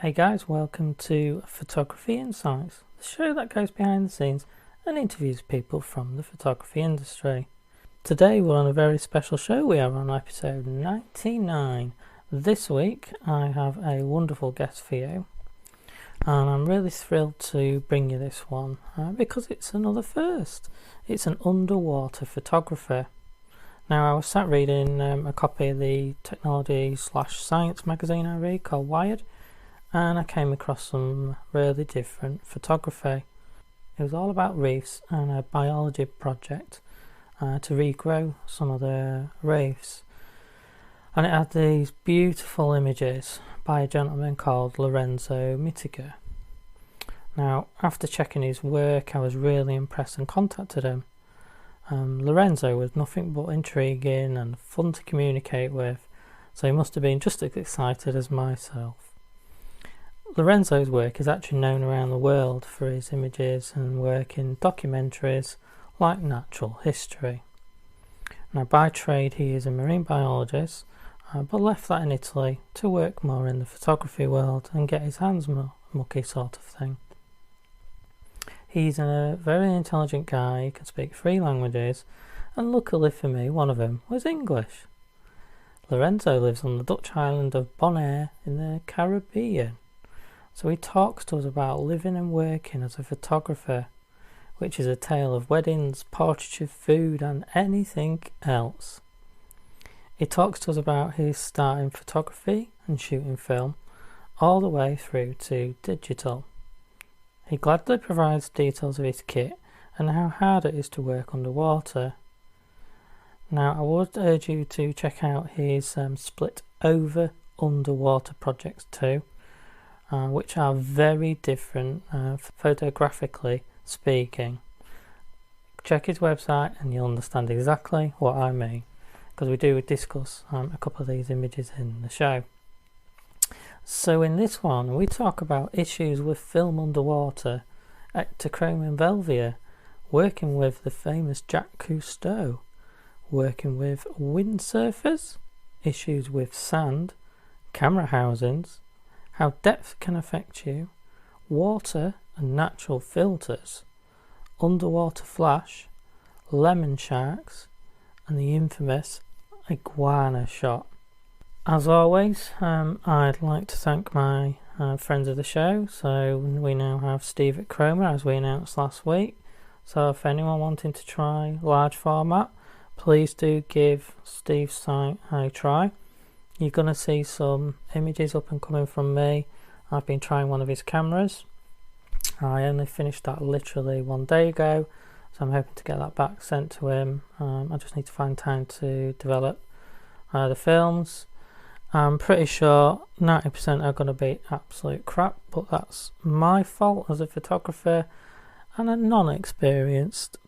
Hey guys, welcome to Photography Insights, the show that goes behind the scenes and interviews people from the photography industry. Today we're on a very special show. We are on episode 99. This week I have a wonderful guest for you, and I'm really thrilled to bring you this one because it's another first. It's an underwater photographer. Now, I was sat reading a copy of the technology/science magazine I read called Wired, and I came across some really different photography. It was all about reefs and a biology project to regrow some of the reefs. And it had these beautiful images by a gentleman called Lorenzo Mittiga. Now, after checking his work, I was really impressed and contacted him. Lorenzo was nothing but intriguing and fun to communicate with, so he must have been just as excited as myself. Lorenzo's work is actually known around the world for his images and work in documentaries like natural history. Now, by trade he is a marine biologist, but left that in Italy to work more in the photography world and get his hands mucky sort of thing. He's a very intelligent guy. He can speak 3 languages, and luckily for me, one of them was English. Lorenzo lives on the Dutch island of Bonaire in the Caribbean. So he talks to us about living and working as a photographer, which is a tale of weddings, portraiture, food and anything else. He talks to us about his start in photography and shooting film, all the way through to digital. He gladly provides details of his kit and how hard it is to work underwater. Now, I would urge you to check out his split over underwater projects too, which are very different photographically speaking. Check his website and you'll understand exactly what I mean, because we do discuss a couple of these images in the show. So in this one we talk about issues with film underwater, ectochromium velvia, working with the famous Jack Cousteau, working with windsurfers, issues with sand, camera housings, how depth can affect you, water and natural filters, underwater flash, lemon sharks, and the infamous iguana shot. As always, I'd like to thank my friends of the show. So we now have Steve at Chroma, as we announced last week. So if anyone wanting to try large format, please do give Steve's site a try. You're going to see some images up and coming from me. I've been trying one of his cameras. I only finished that literally 1 day ago, so I'm hoping to get that back sent to him. I just need to find time to develop the films. I'm pretty sure 90% are going to be absolute crap, but that's my fault as a photographer and a non-experienced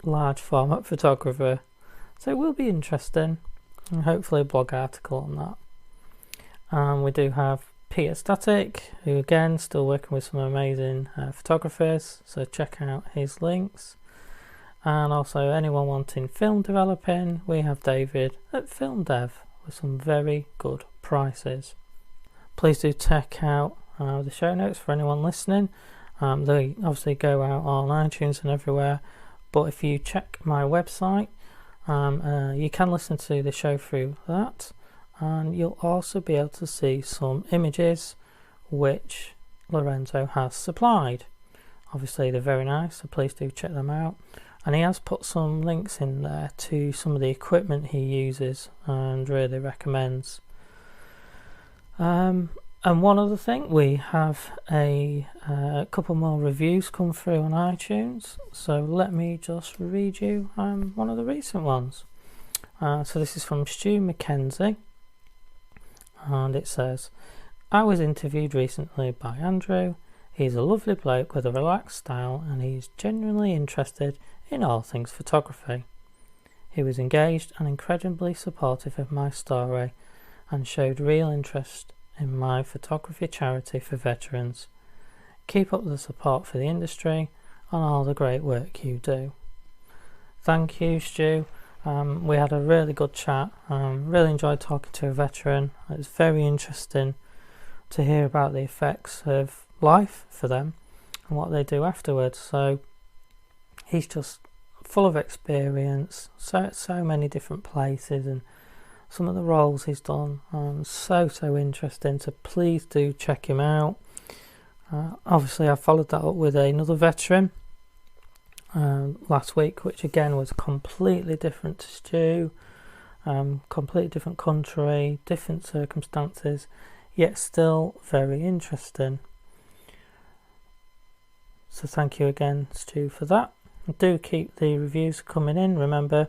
large format photographer. So it will be interesting, and hopefully a blog article on that. We do have Peter Static, who again still working with some amazing photographers, so check out his links. And also anyone wanting film developing, we have David at Film Dev with some very good prices. Please do check out the show notes for anyone listening. They obviously go out on iTunes and everywhere, but if you check my website, you can listen to the show through that, and you'll also be able to see some images which Lorenzo has supplied. Obviously they're very nice, so please do check them out. And he has put some links in there to some of the equipment he uses and really recommends. And one other thing, we have a couple more reviews come through on iTunes. So let me just read you one of the recent ones. So this is from Stu McKenzie. And it says, I was interviewed recently by Andrew. He's a lovely bloke with a relaxed style, and he's genuinely interested in all things photography. He was engaged and incredibly supportive of my story and showed real interest in my photography charity for veterans. Keep up the support for the industry and all the great work you do. Thank you, Stu. We had a really good chat. Really enjoyed talking to a veteran. It was very interesting to hear about the effects of life for them and what they do afterwards. So he's just full of experience, so many different places, and some of the roles he's done so interesting. So please do check him out. Obviously I followed that up with another veteran last week, which again was completely different to Stu, completely different country, different circumstances, yet still very interesting. So thank you again, Stu, for that. Do keep the reviews coming in. Remember,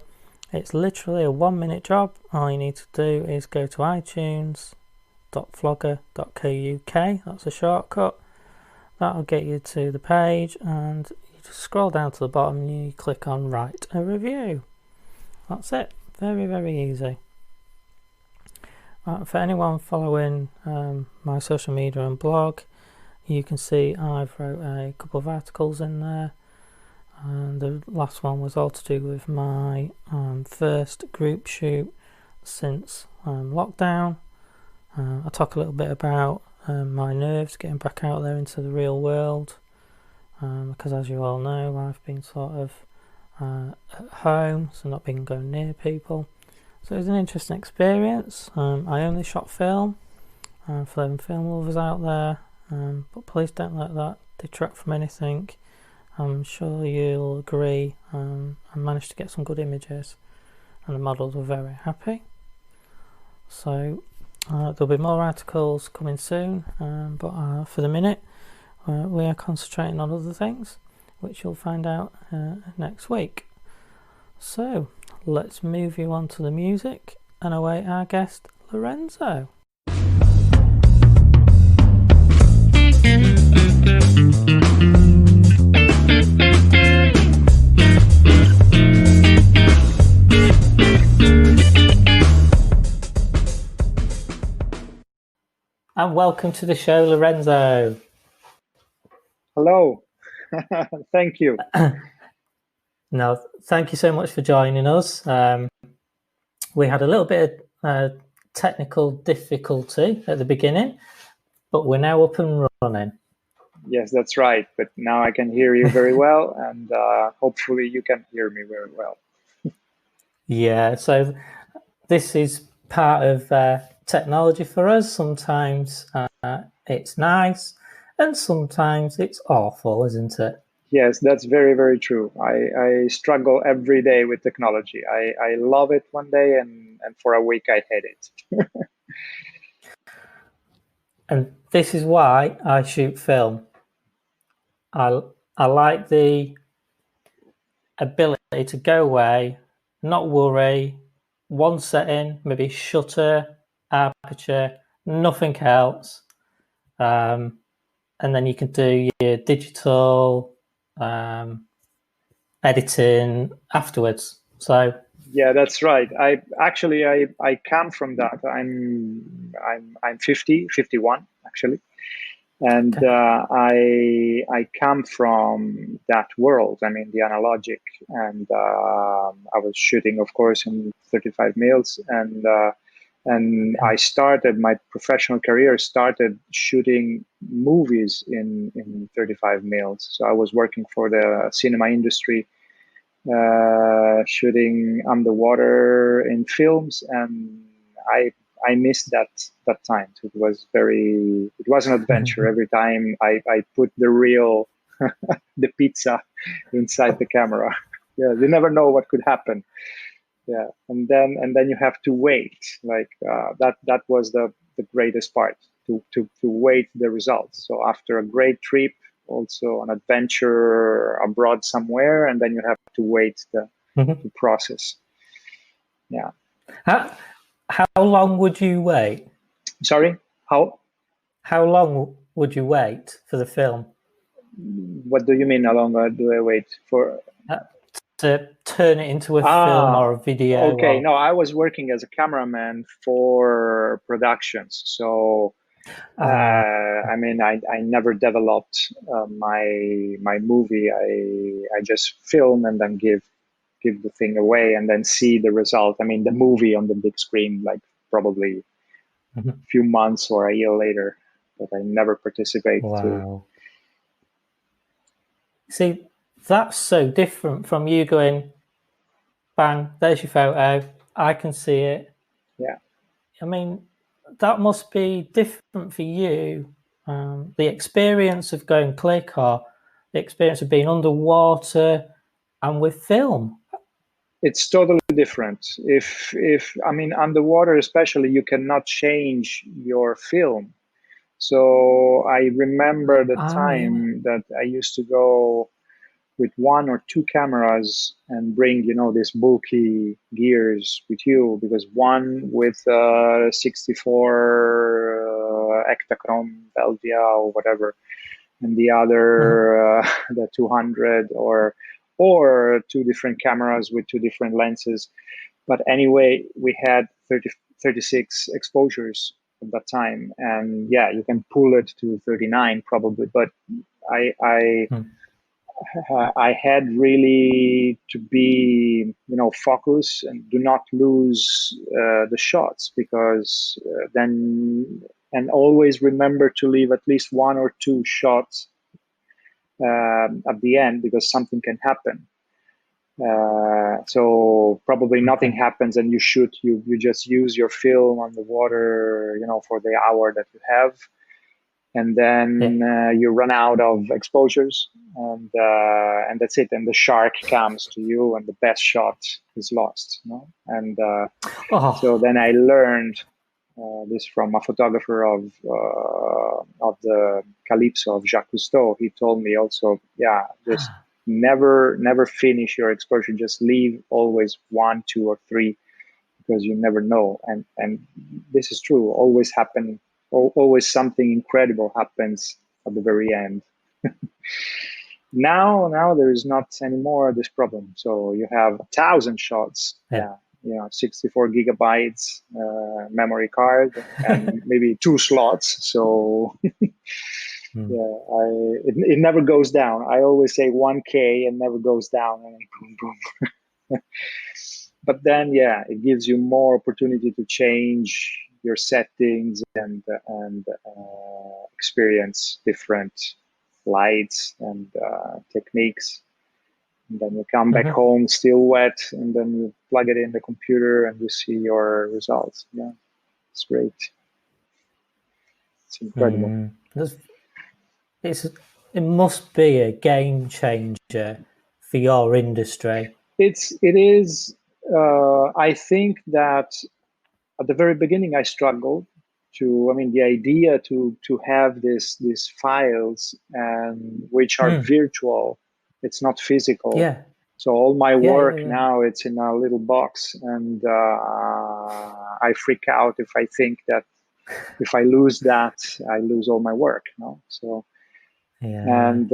it's literally a 1-minute job. All you need to do is go to itunes.phlogger.co.uk. That's a shortcut. That'll get you to the page, and you just scroll down to the bottom and you click on write a review. That's it. Very easy. For anyone following my social media and blog, you can see I've wrote a couple of articles in there, and the last one was all to do with my first group shoot since lockdown. I talk a little bit about my nerves getting back out there into the real world, because as you all know, I've been sort of at home, so not been going near people. So it was an interesting experience. I only shot film for them film lovers out there, but please don't let that detract from anything. I'm sure you'll agree. I managed to get some good images, and the models were very happy. So there'll be more articles coming soon, but for the minute we are concentrating on other things, which you'll find out next week. So let's move you on to the music and await our guest Lorenzo. And welcome to the show, Lorenzo. Hello. Thank you. No, thank you so much for joining us. We had a little bit of technical difficulty at the beginning, but we're now up and running. Yes, that's right. But now I can hear you very well, and hopefully you can hear me very well. Yeah, so this is part of technology for us. Sometimes it's nice, and sometimes it's awful, isn't it? Yes, that's very true. I struggle every day with technology. I love it one day, and for a week I hate it. And this is why I shoot film. I like the ability to go away, not worry, one setting, maybe shutter, aperture, nothing else, and then you can do your digital editing afterwards. So yeah, that's right. I come from that. I'm 51 actually. And I come from that world. I mean, the analogic, and I was shooting, of course, in 35 mils, and I started my professional career started shooting movies in 35 mils. So I was working for the cinema industry, shooting underwater in films, and I missed that time. So it was an adventure. Every time I put the real the pizza inside the camera. Yeah, you never know what could happen. Yeah, and then you have to wait. Like that was the greatest part, to wait the results. So after a great trip, also an adventure abroad somewhere, and then you have to wait the process. Yeah. How long would you wait? Sorry, how long would you wait for the film? What do you mean? How long do I wait for? To turn it into a film or a video? Okay, no, I was working as a cameraman for productions. So, I mean, I never developed my movie. I just film and then give the thing away and then see the result. I mean, the movie on the big screen, like probably a few months or a year later. but I never participate to. Wow. See, that's so different from you going, bang, there's your photo, I can see it. Yeah. I mean, that must be different for you. The experience of going click, or the experience of being underwater and with film. It's totally different. If I mean, underwater especially, you cannot change your film. So I remember the Oh, yeah. time that I used to go with one or two cameras and bring, these bulky gears with you, because one with 64 Ektachrome Velvia or whatever, and the Mhm. other the 200, or two different cameras with two different lenses. But anyway, we had 36 exposures at that time, and yeah, you can pull it to 39 probably, but I I Mm. I had really to be, focus and do not lose the shots, because then, and always remember to leave at least one or two shots at the end, because something can happen. So probably nothing Okay. happens, and you shoot. You just use your film on the water, for the hour that you have, and Yeah. then you run out of exposures, and that's it. And the shark comes to you, and the best shot is lost. And so Oh. then I learned this from a photographer of the Calypso of Jacques Cousteau. He told me also, yeah, just never finish your exposure. Just leave always one, two, or three, because you never know. And this is true. Always happen. Always something incredible happens at the very end. Now there is not anymore this problem. So you have 1,000 shots. Yeah. Yeah, 64 gigabytes memory card, and maybe two slots. So Mm. yeah, it never goes down. I always say 1K and never goes down, and boom boom. But then, yeah, it gives you more opportunity to change your settings, and experience different lights and techniques. And then you come back Mhm. home still wet, and then you plug it in the computer and you see your results. Yeah, it's great. It's incredible. Mm. It's, it must be a game changer for your industry. It is. I think that at the very beginning I struggled to. I mean, the idea to have these files, and which are Mm. virtual. It's not physical. Yeah. So all my Yeah. Yeah. work Yeah. now, it's in a little box, and I freak out if I think that if I lose that, I lose all my work. So, Yeah. and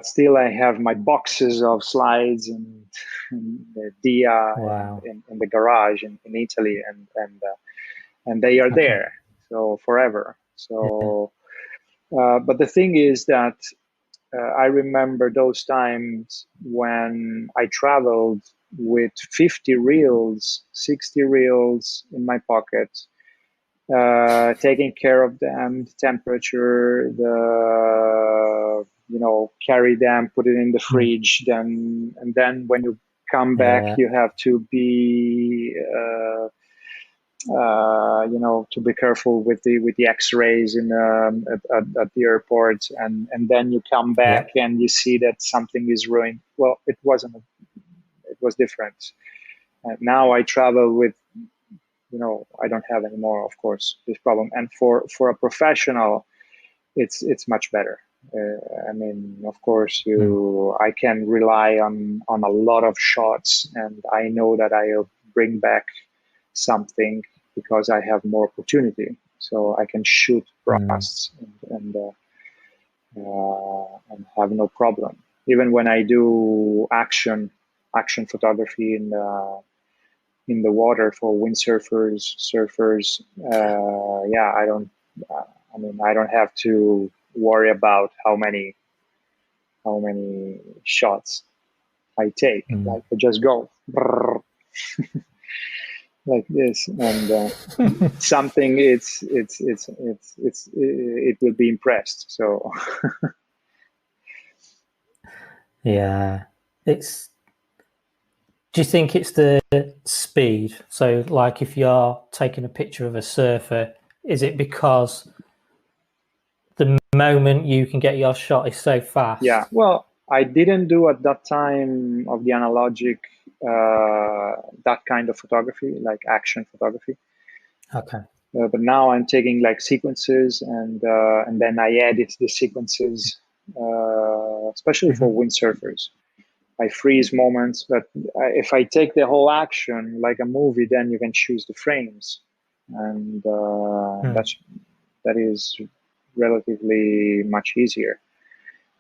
still I have my boxes of slides and the dia Wow. in the garage in Italy, and they are Okay. there so forever. Yeah. So, but the thing is that I remember those times when I traveled with 50 reels, 60 reels in my pocket, taking care of them, the temperature, carry them, put it in the Mm. fridge, then and then when you come back, Yeah. you have to be, to be careful with the X-rays at the airport, and then you come back Yep. and you see that something is ruined. Well, it wasn't. It was different. Now I travel with, I don't have anymore, of course, this problem. And for a professional, it's much better. I mean, of course, Mm. I can rely on a lot of shots, and I know that I'll bring back something because I have more opportunity. So I can shoot Mm. broadcasts and have no problem. Even when I do action photography in the water for windsurfers, surfers. Yeah, I don't. I mean, I don't have to worry about how many shots I take. Mm. Like I just go. like this, and something it will be impressed. So Yeah. It's Do you think it's the speed? So, like, if you're taking a picture of a surfer, is it because the moment you can get your shot is so yeah, fast? well, I didn't do at that time of the analogic that kind of photography, like action photography. Okay. But now I'm taking like sequences, and then I edit the sequences, especially for Mm-hmm. windsurfers. I freeze moments, but if I take the whole action like a movie, then you can choose the frames, and Mm. that is relatively much easier.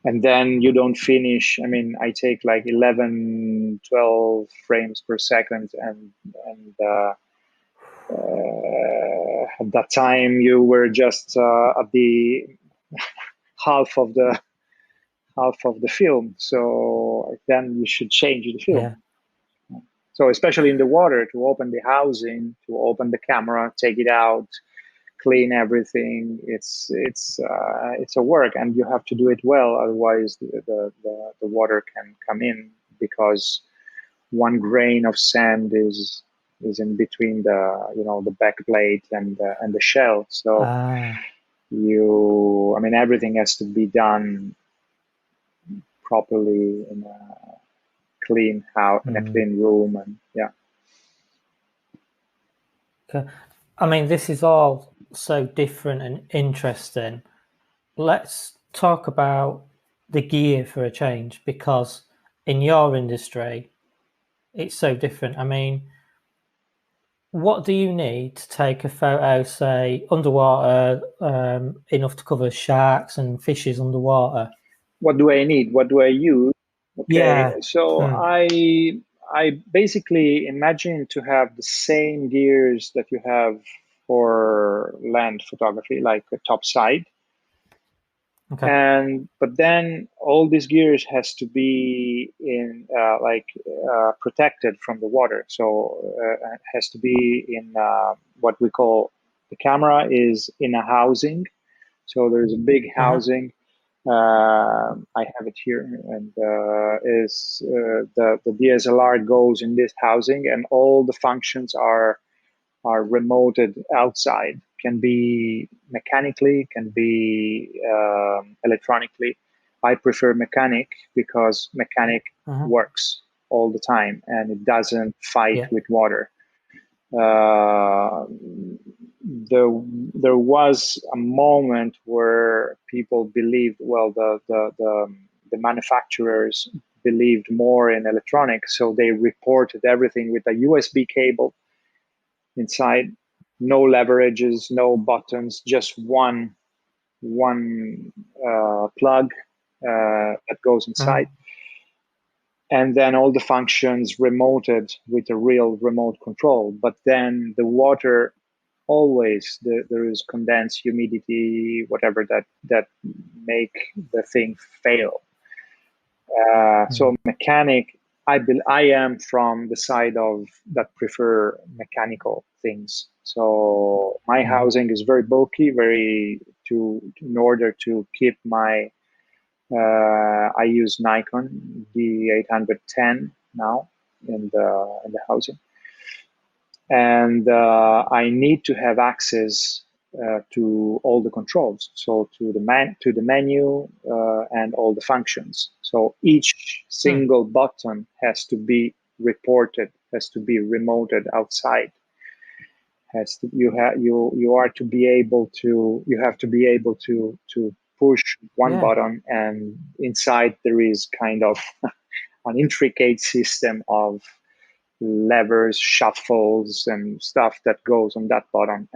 And then you don't finish. I mean, I take like 11, 12 frames per second, and at that time you were just at the half of the half of the film. So then you should change the film. Yeah. So especially in the water, to open the housing, to open the camera, take it out, clean everything. It's a work, and you have to do it well. Otherwise, the water can come in because one grain of sand is in between the back plate and the shell. So Ah. I mean, everything has to be done properly in a clean house, in a Mm. clean room, and yeah. Okay. I mean, this is all so different and interesting. Let's talk about the gear for a change, because in your industry, it's so different. I mean, what do you need to take a photo, say, underwater, enough to cover sharks and fishes underwater? What do I need? What do I use? Okay, Yeah. so Hmm. I basically imagine to have the same gears that you have for land photography, like a top side, Okay. and but then all these gears has to be in protected from the water. So it has to be in what we call, the camera is in a housing. So there's a big Uh-huh. housing. I have it here, and is the DSLR goes in this housing, and all the functions are remoted outside. Can be mechanically, can be electronically. I prefer mechanic because mechanic Uh-huh. works all the time and it doesn't fight Yeah. with water. Uh, there was a moment where people believed, well, the manufacturers believed more in electronics, so they reported everything with a USB cable inside, no leverages, no buttons, just one plug that goes Uh-huh. inside, and then all the functions remoted with a real remote control. But then the water always, there is condensed humidity, whatever that make the thing fail. So Mm. mechanic, I am from the side of that prefer mechanical things. So my Mm. housing is very bulky, very to in order to keep my. I use Nikon D810 now in the housing, and I need to have access to all the controls, so to the menu and all the functions. So each Mm. single button has to be reported, has to be remoted outside. Has to, you are to be able to you have to be able to push one Yeah. button, and inside there is kind of an intricate system of levers, shuffles, and stuff that goes on that button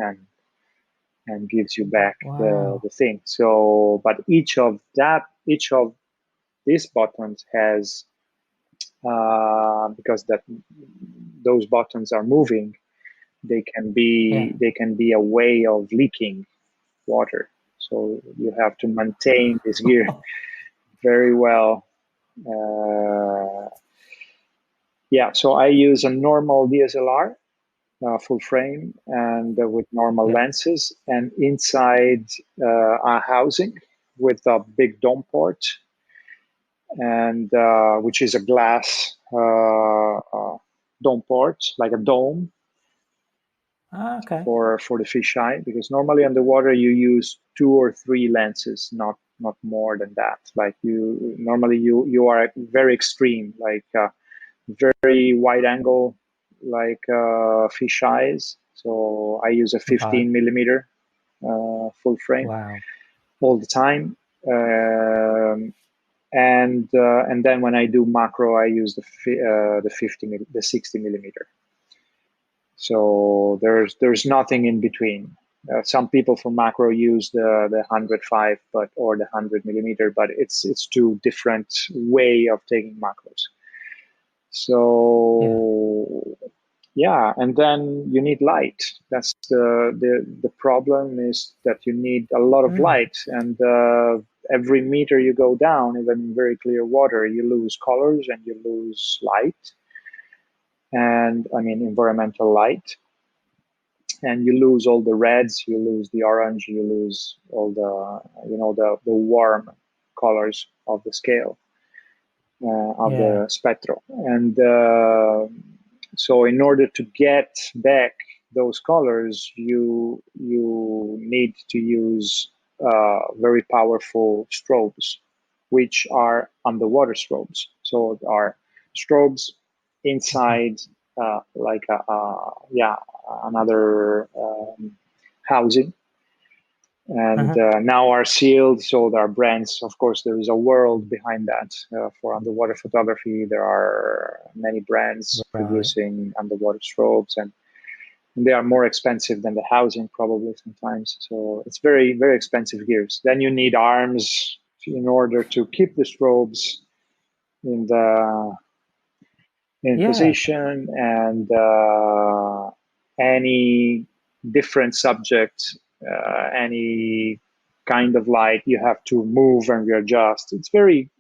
and gives you back the Wow. thing. So, but each of these buttons has, because that those buttons are moving, Yeah. they can be a way of leaking water. So you have to maintain this gear very well. Uh, yeah, so I use a normal DSLR, full frame, and with normal Yeah. lenses, and inside a housing with a big dome port, and which is a glass dome port, like a dome Okay. for the fisheye. Because normally underwater you use 2 or 3 lenses, not more than that. Like you normally you are very extreme, like very wide angle, like fish eyes. So I use a Right. 15 millimeter full frame Wow. all the time. And then when I do macro, I use the 60 millimeter. So there's nothing in between. Some people for macro use the 105 or the 100 millimeter, but it's two different way of taking macros. Yeah. So yeah, and then you need light. That's the problem, is that you need a lot of Mm. light, and every meter you go down, even in very clear water, you lose colors and you lose light, and I mean environmental light, and you lose all the reds, you lose the orange, you lose all the warm colors of the scale, of Yeah. the spectrum. And so in order to get back those colors, you need to use very powerful strobes, which are underwater strobes. So there are strobes Mhm. inside, like another housing, and Uh-huh. now are sealed. So there are brands. Of course, there is a world behind that for underwater photography. There are many brands Right. producing underwater strobes, and they are more expensive than the housing probably sometimes. So it's very, very expensive gears. Then you need arms in order to keep the strobes in the in Yeah. position, and any different subject, any kind of light, you have to move and readjust. It's very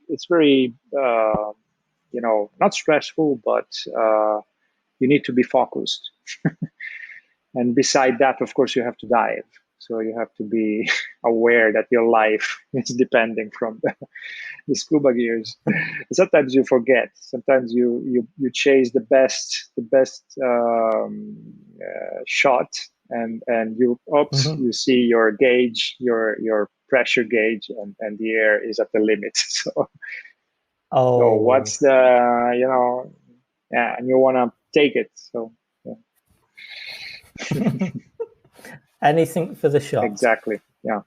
not stressful, but you need to be focused. And beside that, of course, you have to dive. So you have to be aware that your life is depending from the scuba gears. Sometimes you forget. Sometimes you chase the best shot, and Mhm. you see your gauge, your pressure gauge, and the air is at the limit. So Oh. what's the yeah, and you want to take it. So yeah, Anything for the shot. exactly. Yeah,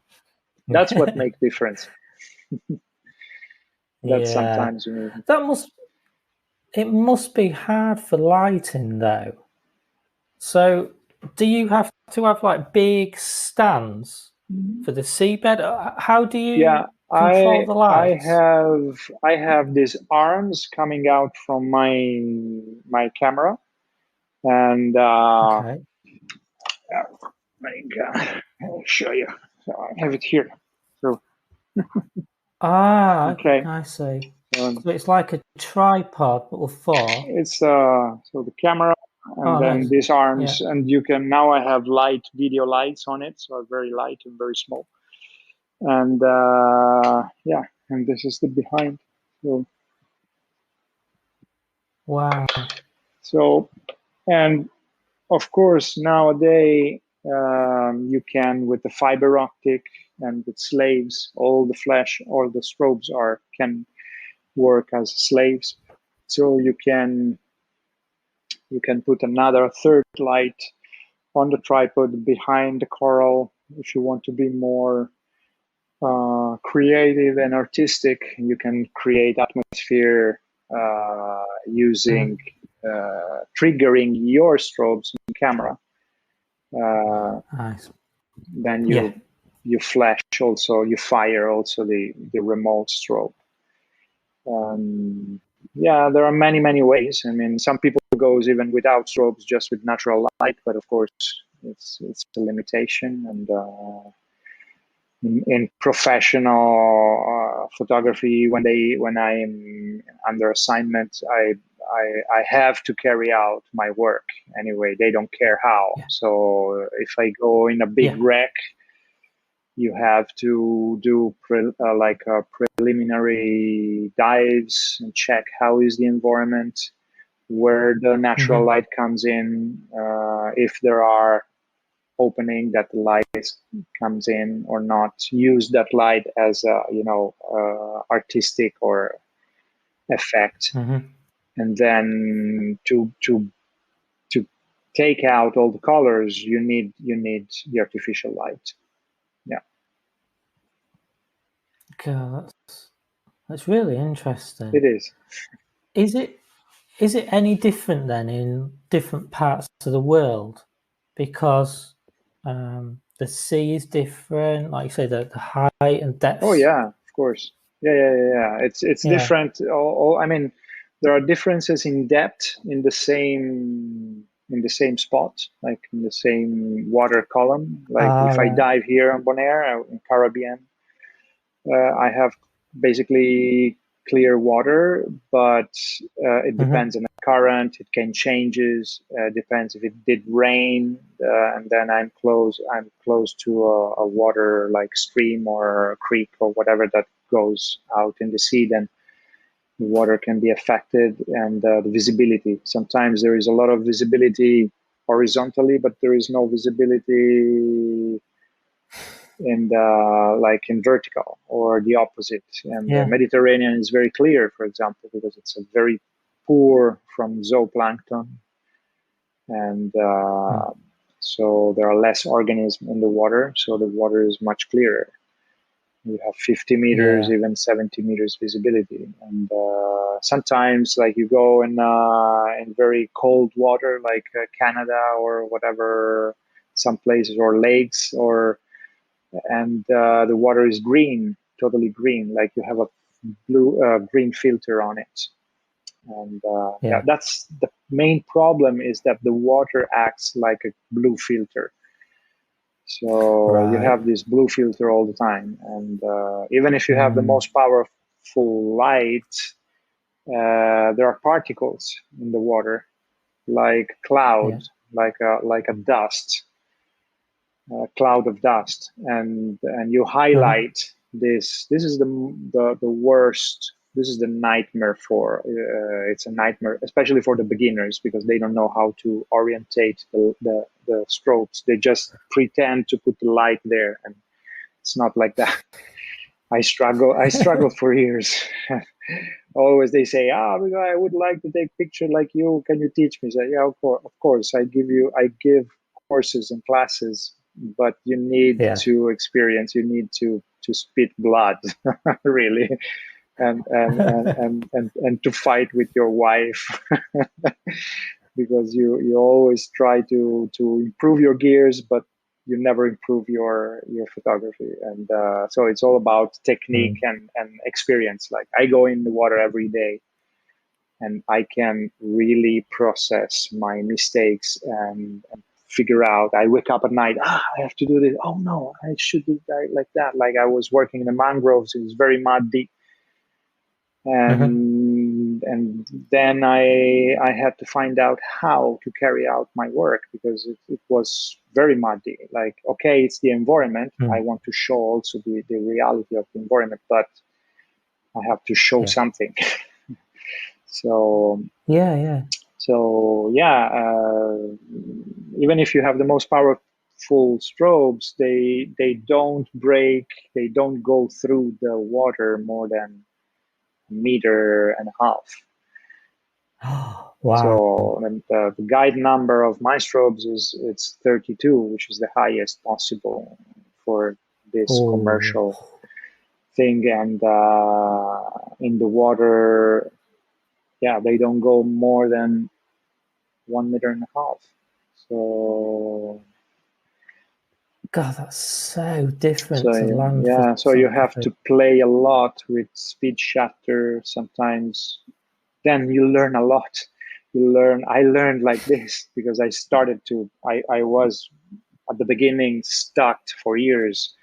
that's what makes difference. That Yeah. sometimes you need. That must It must be hard for lighting though. So do you have to have like big stands for the seabed? How do Yeah, you control I the I lights? have I have these arms coming out from my camera, and Okay. like, I'll show you. So I have it here. So Ah, okay, I see. um, So it's like a tripod but with four. it's so the camera, and Oh, then nice. these Yeah. arms, and you can now I have video lights on it, so very light and very small, and yeah, and this is the behind. So Wow. so and of course, nowadays you can, with the fiber optic and with slaves, all the flash, all the strobes can work as slaves. So you can put another third light on the tripod behind the coral if you want to be more creative and artistic. You can create atmosphere using Mhm. triggering your strobes in camera. Uh, Nice. then Yeah. you flash also, you fire also the remote strobe. Yeah, there are many ways. I mean, some people goes even without strobes, just with natural light, but of course it's a limitation. And in professional photography, when I'm under assignment, I have to carry out my work anyway. They don't care how. Yeah. So if I go in a big Yeah. wreck, you have to do preliminary dives and check how is the environment, where the natural Hmm. light comes in, if there are opening that the light comes in or not. Use that light as a artistic or effect, Hmm. and then to take out all the colors, you need the artificial light. Yeah, God, that's really interesting. it is. Is it any different then in different parts of the world? Because the sea is different, like you say, the height and Oh depths. yeah, of course. Yeah. It's Yeah. different. I mean, there are differences in depth in the same spot, like in the same water column. Like Ah, if I right. dive here on Bonaire in Caribbean, I have basically clear water, but it Hmm. depends on the current. It can changes. Depends if it did rain, and then I'm close to a water like stream or creek or whatever that goes out in the sea. Then the water can be affected, and the visibility. Sometimes there is a lot of visibility horizontally, but there is no visibility in vertical, or the opposite. And the Yeah. Mediterranean is very clear, for example, because it's a very poor from zooplankton, and Mm. so there are less organisms in the water, so the water is much clearer. You have 50 meters, Yeah. even 70 meters visibility, and sometimes, like you go in very cold water, like Canada or whatever, some places, or lakes, and the water is green, totally green, like you have a green filter on it. And yeah, Yeah. that's the main problem, is that the water acts like a blue filter. So you Right. have this blue filter all the time, and even if you have the Mm. most powerful light, there are particles in the water, like cloud, Yeah. like a dust, cloud of dust, and you Hmm. highlight this. This is the worst. This is the nightmare for. It's a nightmare, especially for the beginners, because they don't know how to orientate the strokes. They just pretend to put the light there, and it's not like that. I struggled for years. Always they say, I would like to take picture like you. Can you teach me? Say, yeah, of course. I give courses and classes, but you need Yeah. to experience. You need to spit blood, really, and to fight with your wife, because you always try to improve your gears, but you never improve your photography. And so it's all about technique Mm. and experience. Like I go in the water every day, and I can really process my mistakes and figure out. I wake up at night, I have to do this. Oh no, I should do that, like that. Like I was working in the mangroves, it was very muddy, Hmm. and then I had to find out how to carry out my work, because it was very muddy. Like, okay, it's the environment. I Mm. want to show also the reality of the environment, but I have to show Yeah. something. So Yeah. Yeah. yeah, even if you have the most powerful strobes, they don't break. They don't go through the water more than a meter and a half. Wow. So the guide number of my strobes is it's 32, which is the highest possible for this Oh. commercial thing. And in the water, yeah, they don't go more than 1 meter and a half. So God, that's so different so to land yeah, so you have photography. to play a lot with speed shutter sometimes. Then you learn a lot. I learned like this, because I was at the beginning stuck for years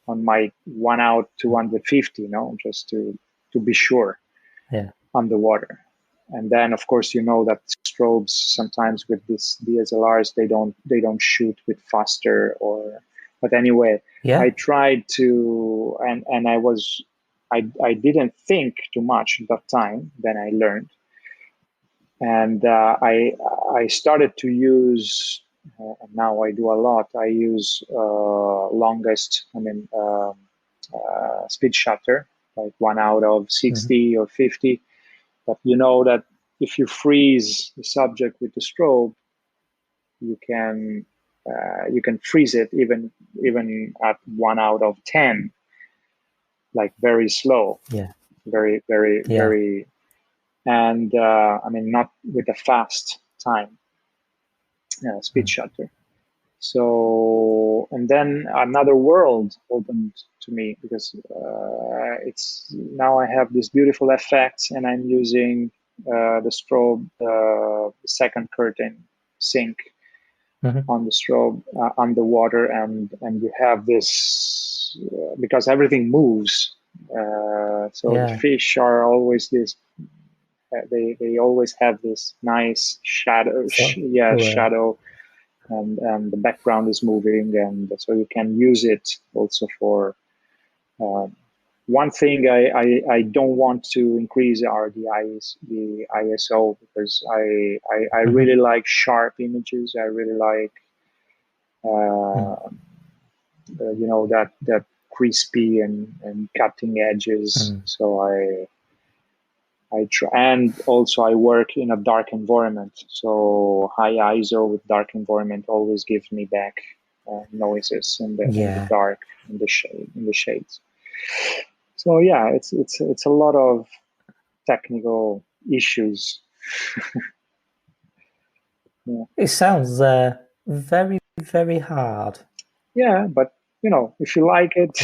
on my 1 out 250, just to be sure Yeah. underwater. And then, of course, you know that strobes sometimes with these DSLRs they don't shoot with faster or. But anyway, Yeah. I tried to, and I didn't think too much at that time. Then I learned, and I started to use. Now I do a lot. I use longest. Speed shutter, like 1/60 or 50. But you know that if you freeze the subject with the strobe, you can freeze it even at 1/10, like very slow, Yeah. very very Yeah. very, and not with a fast time speed shutter. So, and then another world opened to me because it's now I have these beautiful effects, and I'm using the strobe, second curtain sync on the strobe underwater, and you have this because everything moves. So the Yeah. fish are always this. They always have this nice shadow. So, Shadow, and the background is moving, and so you can use it also for one thing. I don't want to increase the ISO because I really like sharp images. I really like that crispy and cutting edges. So I try, and also I work in a dark environment, so high ISO with dark environment always gives me back noises in the dark, in the shades. So yeah, it's a lot of technical issues. Yeah. It sounds very, very hard. Yeah, but if you like it,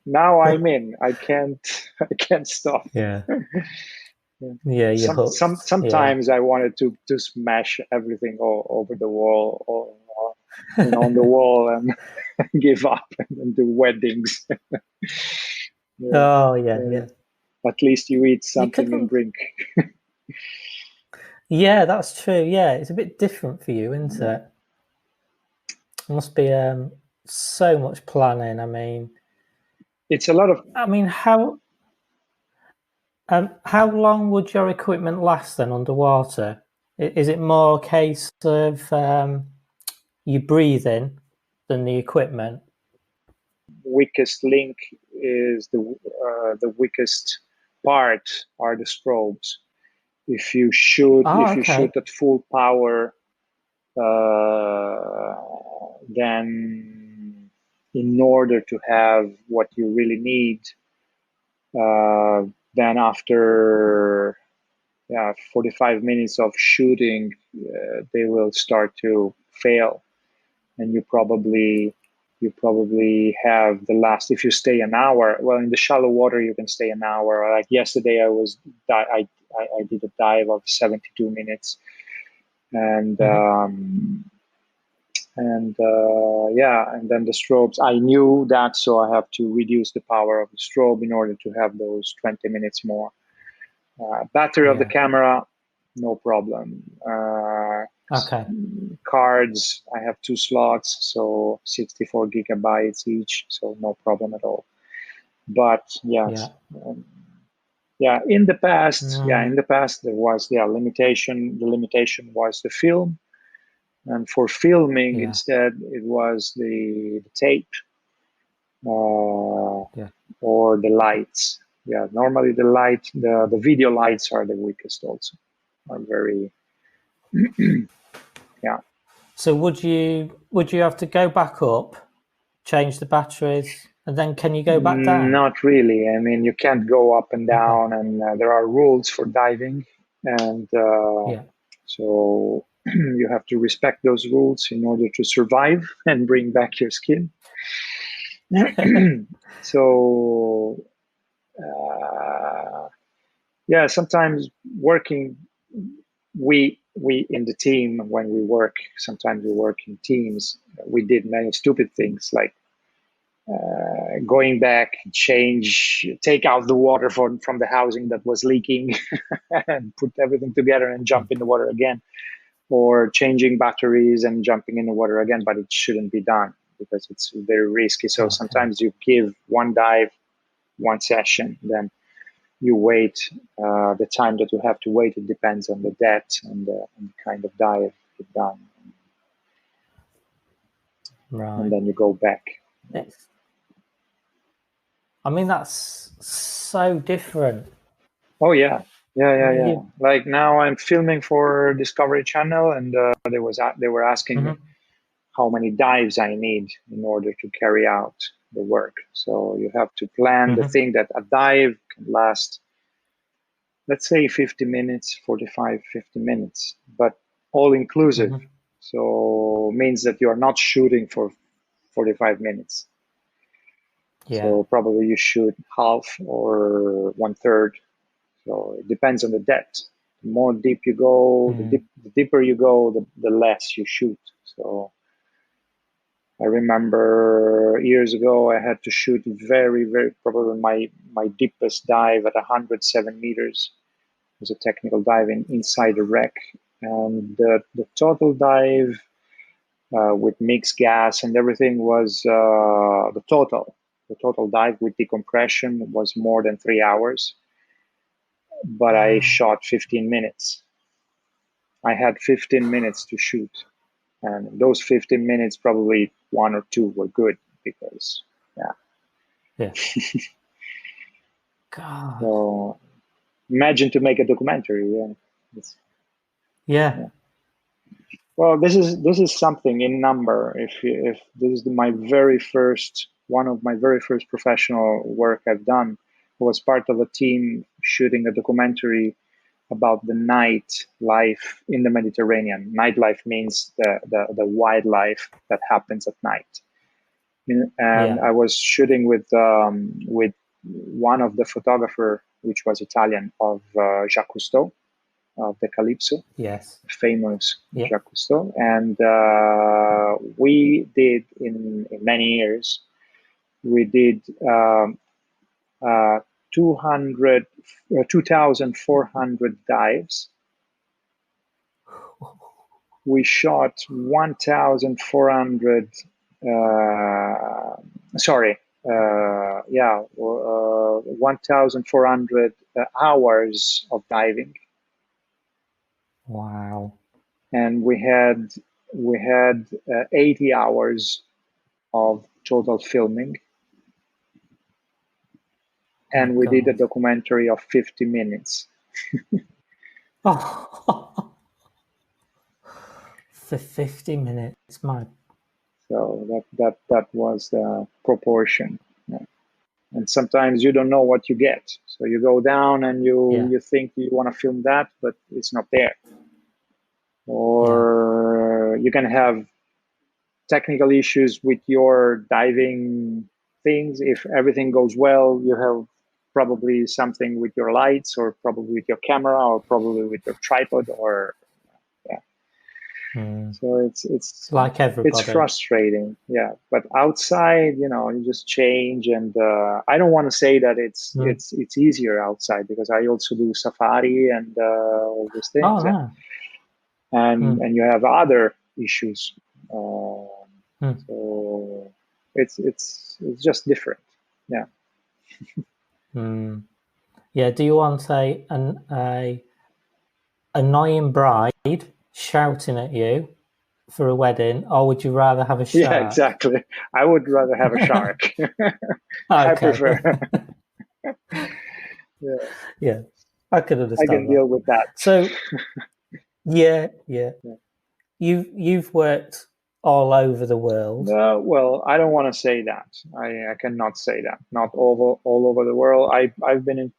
now I'm in. I can't stop. Yeah. Yeah, you're hooked. Yeah. Sometimes I wanted to smash everything all over the wall, or on the wall, and give up and do weddings. Yeah, Oh, yeah, yeah. yeah. At least you eat You could, something and drink. yeah, that's true. Yeah, it's a bit different for you, isn't it? It must be so much planning. It's a lot of. How long would your equipment last then underwater? Is it more a case of you breathing than the equipment? Weakest link is the weakest part are the strobes. If you shoot Oh, if you okay. shoot at full power, then in order to have what you really need, then after 45 minutes of shooting, they will start to fail, and you probably have the last. If you stay an hour, well, in the shallow water you can stay an hour. Like yesterday, I did a dive of 72 minutes, and and then the strobes. I knew that, so I have to reduce the power of the strobe in order to have those 20 minutes more. Battery of the camera, no problem. Okay. Cards, I have 2 slots, so 64 gigabytes each, so no problem at all. But yes, in the past there was limitation. The limitation was the film, and for filming instead it was the tape or the lights. Yeah, normally the video lights are the weakest also. Are very yeah. So would you have to go back up, change the batteries, and then can you go back down? Not really. I mean, you can't go up and Okay. down, and there are rules for diving, and so you have to respect those rules in order to survive and bring back your skin. So sometimes working, we in the team, when we work, sometimes we work in teams. We did many stupid things like going back, take out the water from the housing that was leaking, and put everything together and jump in the water again, or changing batteries and jumping in the water again. But it shouldn't be done because it's very risky. So sometimes you give one dive, one session, then you wait the time that you have to wait. It depends on the depth and the kind of dive you've done. Right. And then you go back. I mean, that's so different. Oh, yeah. Yeah. Like now I'm filming for Discovery Channel, and they were asking me how many dives I need in order to carry out the work. So you have to plan the thing that a dive can last, let's say 50 minutes, 45, 50 minutes, but all inclusive. So means that you are not shooting for 45 minutes. Yeah. So probably you shoot half or 1/3. So it depends on the depth. The more deep you go, the deeper you go, the less you shoot. So I remember years ago I had to shoot very, probably my deepest dive at 107 meters. It was a technical dive inside a wreck. And the total dive with mixed gas and everything was the total dive with decompression was more than 3 hours. But I shot 15 minutes. I had 15 minutes to shoot. And those 15 minutes, probably 1 or 2 were good because, yeah. God. So imagine to make a documentary. Yeah. Well, this is something in number. If this is one of my very first professional work I've done, I was part of a team shooting a documentary about the nightlife in the Mediterranean. Nightlife means the wildlife that happens at night. And I was shooting with one of the photographer, which was Italian, of Jacques Cousteau, of the Calypso. Yes. Famous Jack Cousteau. And we did in many years, we did 2,400 dives. We shot 1,400, 1,400 hours of diving. Wow. And we had 80 hours of total filming. And we did a documentary of 50 minutes. For 50 minutes, So that was the proportion. Yeah. And sometimes you don't know what you get. So you go down and you think you want to film that, but it's not there. Or you can have technical issues with your diving things. If everything goes well, you have probably something with your lights, or probably with your camera, or probably with your tripod, or So it's like everybody. It's frustrating, But outside, you just change, and I don't want to say that it's easier outside, because I also do safari and all these things. Oh, no. And you have other issues. So it's just different. Yeah. Yeah. Do you want a annoying bride shouting at you for a wedding, or would you rather have a shark? Yeah, exactly. I would rather have a shark. I prefer. Yeah, I could understand. I can deal with that. So, yeah. You've worked all over the world. No, well, I don't want to say that. I cannot say that. Not all over the world. I've been in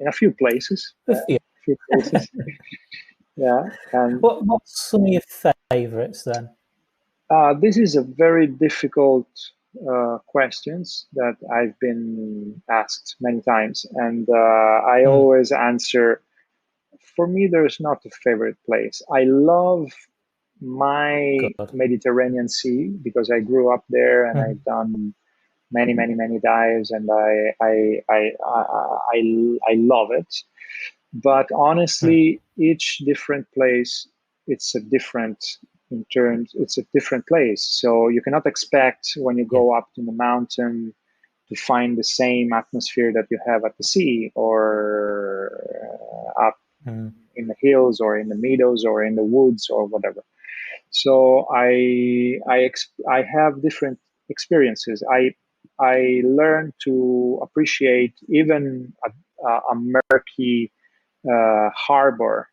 a few places. A few places. Yeah. And what's some of your favorites then? This is a very difficult questions that I've been asked many times, and I always answer. For me, there's not a favorite place. I love my Good. Mediterranean Sea, because I grew up there and Mm. I've done many dives, and I love it. But Mm. honestly, each different place, it's a different in terms. It's a different place, so you cannot expect when you Yeah. go up to the mountain to find the same atmosphere that you have at the sea or up Mm. in the hills or in the meadows or in the woods or whatever. So I have different experiences. I learn to appreciate even a murky harbor.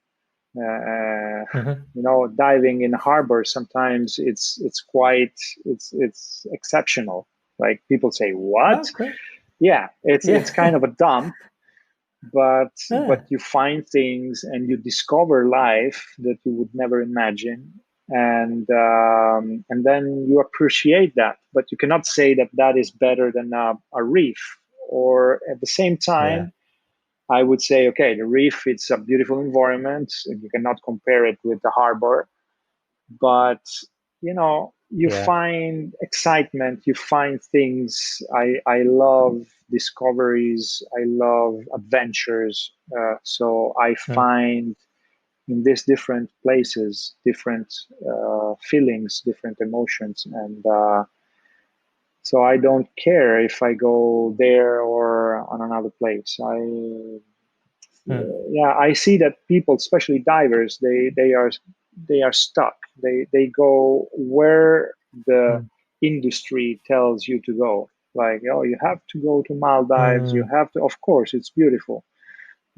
Mm-hmm. Diving in a harbor sometimes it's quite it's exceptional. Like people say, "What?" Okay. Yeah, it's kind Yeah. of a dump, but Yeah. you find things and you discover life that you would never imagine, and then you appreciate that. But you cannot say that that is better than a reef. Or at the same Yeah. time, I would say, okay, the reef, it's a beautiful environment. You cannot compare it with the harbor, but you Yeah. find excitement, you find things. I love discoveries, I love adventures, so I Mm. find in these different places different feelings, different emotions, and so I don't care if I go there or on another place. Mm. Yeah, I see that people, especially divers, they are stuck. They go where the Mm. industry tells you to go. Like, oh, you have to go to Maldives. You Mm. have to. Of course, it's beautiful,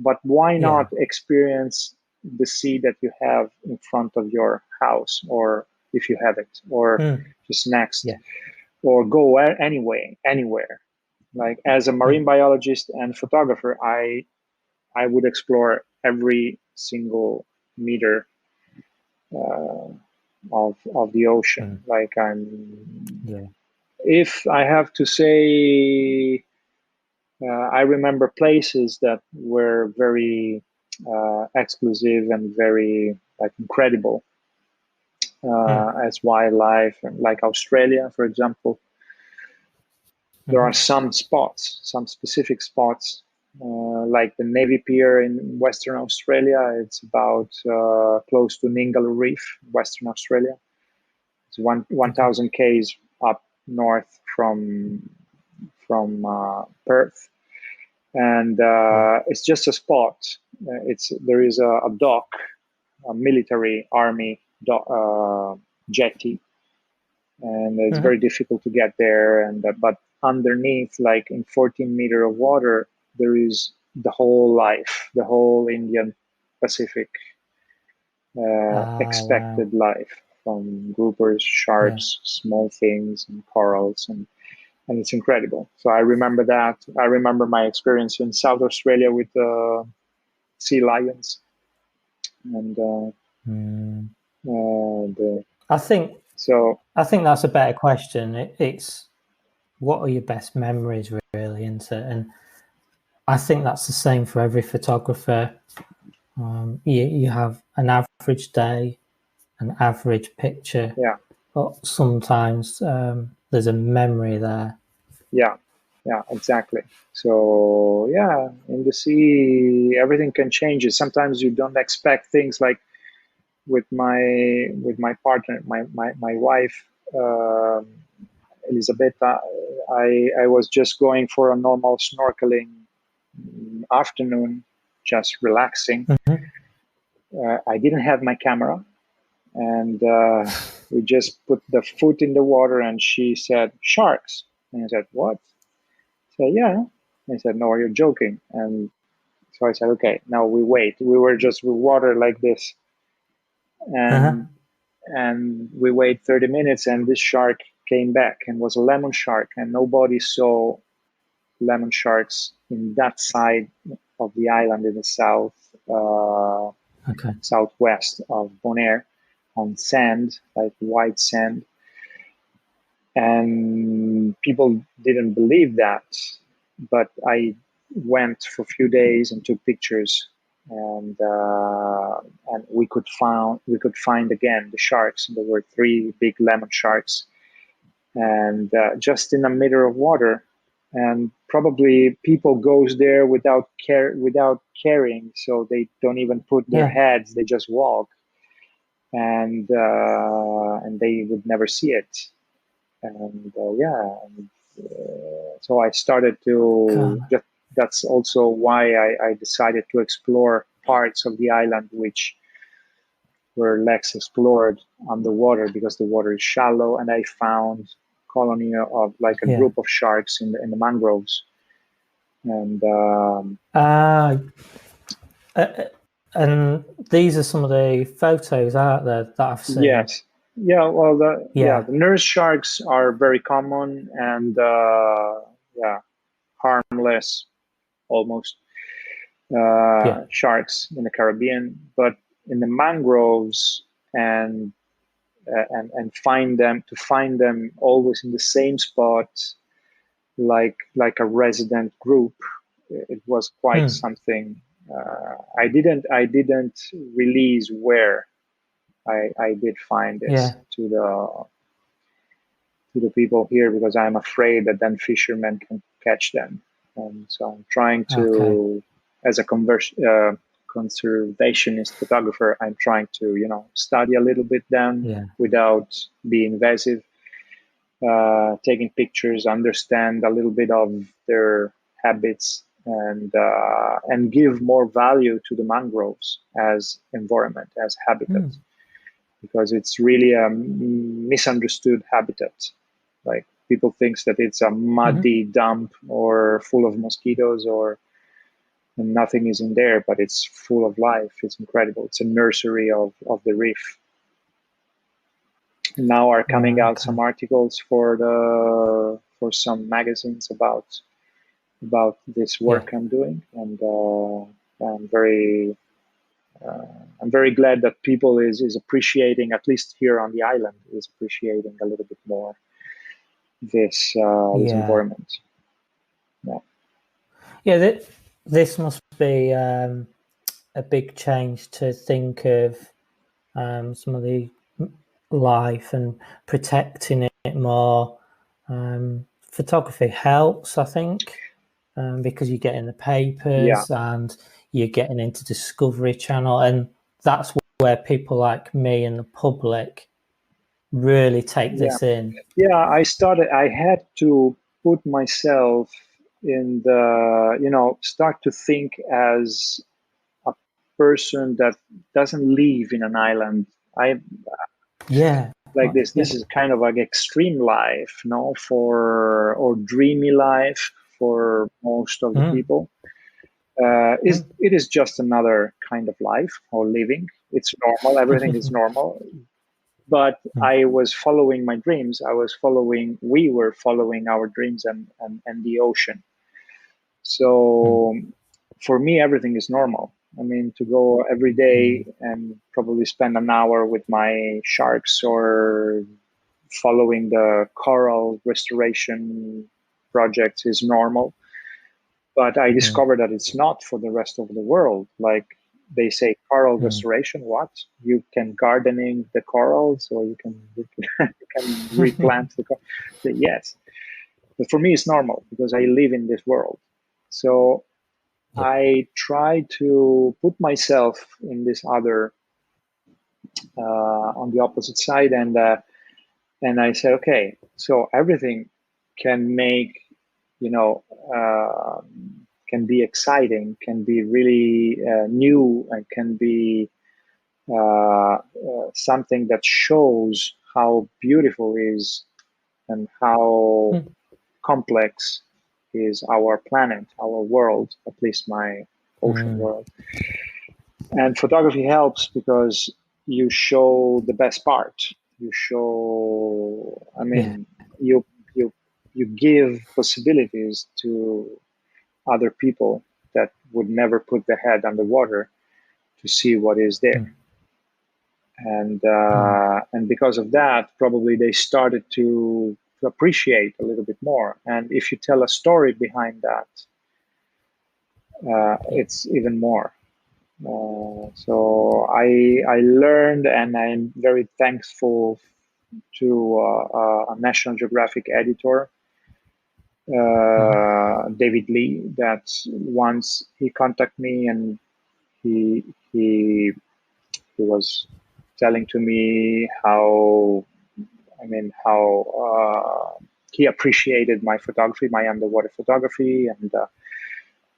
but why not Yeah. experience the sea that you have in front of your house, or if you have it, or Mm. just next, Yeah. or go anywhere. Like as a marine Mm. biologist and photographer, I would explore every single meter uh, of the ocean. Mm. Like I'm, Yeah. if I have to say, I remember places that were very exclusive and very like incredible Mm. as wildlife, and like Australia, for example. There are Mm-hmm. some spots, some specific spots, like the Navy Pier in Western Australia. It's about close to Ningaloo Reef, Western Australia. It's Okay. 1,000 k's up north from Perth, and Yeah. it's just a spot. It's there is a dock, a military army jetty, and it's very Mm-hmm. difficult to get there. And but underneath, like in 14 meter of water, there is the whole life, the whole Indian Pacific Ah, wow. expected life, from groupers, Yeah. sharks, small things, and corals, and it's incredible. So I remember that. I remember my experience in South Australia with sea lions, and Mm. the, I think so I think that's a better question. It's what are your best memories, really, isn't it? And I think that's the same for every photographer. You have an average day, an average picture, yeah, but sometimes there's a memory there. yeah, yeah, exactly. So yeah, in the sea, everything can change. Sometimes you don't expect things. Like with my partner, my wife, Elisabetta, I was just going for a normal snorkeling afternoon, just relaxing. Mhm. I didn't have my camera, and we just put the foot in the water, and she said, "Sharks." And I said, "What?" I said, "Yeah." And I said, "No, you're joking." And so I said, "Okay, now we wait." We were just with water like this, Uh-huh. and we wait 30 minutes, and this shark came back and was a lemon shark, and nobody saw lemon sharks in that side of the island in the uh, Okay. southwest of Bonaire, on sand, like white sand. And people didn't believe that, but I went for a few days and took pictures, and we could find again the sharks. There were three big lemon sharks, and just in the middle of water. And probably people goes there without caring, so they don't even put their Yeah. heads; they just walk, and they would never see it. And so I started to. God. That's also why I decided to explore parts of the island which were less explored underwater because the water is shallow, and I found colony of like a Yeah. group of sharks in the mangroves, and Uh, and these are some of the photos out there that I've seen. yes, yeah, well, Yeah. the nurse sharks are very common and yeah, harmless almost Yeah. sharks in the Caribbean, but in the mangroves and and find them always in the same spot, like a resident group. It was quite Mm. something. I didn't release where I did find this Yeah. to the people here because I'm afraid that then fishermen can catch them. And so I'm trying Okay. to, as a conservationist photographer, I'm trying to study a little bit them Yeah. without being invasive, taking pictures, understand a little bit of their habits, and give more value to the mangroves as environment, as habitat, Mm. because it's really a misunderstood habitat. Like people thinks that it's a Hmm. muddy dump or full of mosquitoes or nothing is in there, but it's full of life. It's incredible. It's a nursery of the reef. Now are coming Right. out Okay. some articles for some magazines about this Yeah. work I'm doing, and I'm very I'm very glad that people is appreciating, at least here on the island, is appreciating a little bit more this Yeah. environment. Yeah, Yeah. This must be a big change to think of some of the life and protecting it more. Photography helps, I think, because you get in the yeah, papers and you're getting into Discovery Channel, and that's where people like me and the public really take yeah, this in. yeah. I had to put myself in the, start to think as a person that doesn't live in an island. I Yeah, like this. yeah, This is kind of like extreme life, no, for or dreamy life for most of the mm, people. Is mm, it is just another kind of life or living. It's normal. Everything is normal. But mm, I was following my dreams. We were following our dreams and the ocean. mm, So for me, everything is normal. I mean, to go every day mm, and probably spend an hour with my sharks or following the coral restoration projects is normal. But I mm, discovered that it's not for the rest of the world. Like they say, coral mm. restoration. What? You can gardening the corals, or you can replant the coral. Yes, but for me, it's normal because I live in this world. So Yeah, I try to put myself in this other on the opposite side, and I said, okay, so everything can make you know uh, can be exciting, can be really new, and can be something that shows how beautiful is and how mm, complex is our planet, our world, at least my ocean mm, world. And photography helps because you show the best part. You show, I yeah, mean, you you you give possibilities to other people that would never put their head underwater to see what is there. mm, mm, And because of that, probably they started to appreciate a little bit more. And if you tell a story behind that, yeah, it's even more. So I learned, and I'm very thankful to a National Geographic editor, Mhm. David Lee, that once he contacted me, and he he he was telling to me how, how he appreciated my photography, my underwater photography, and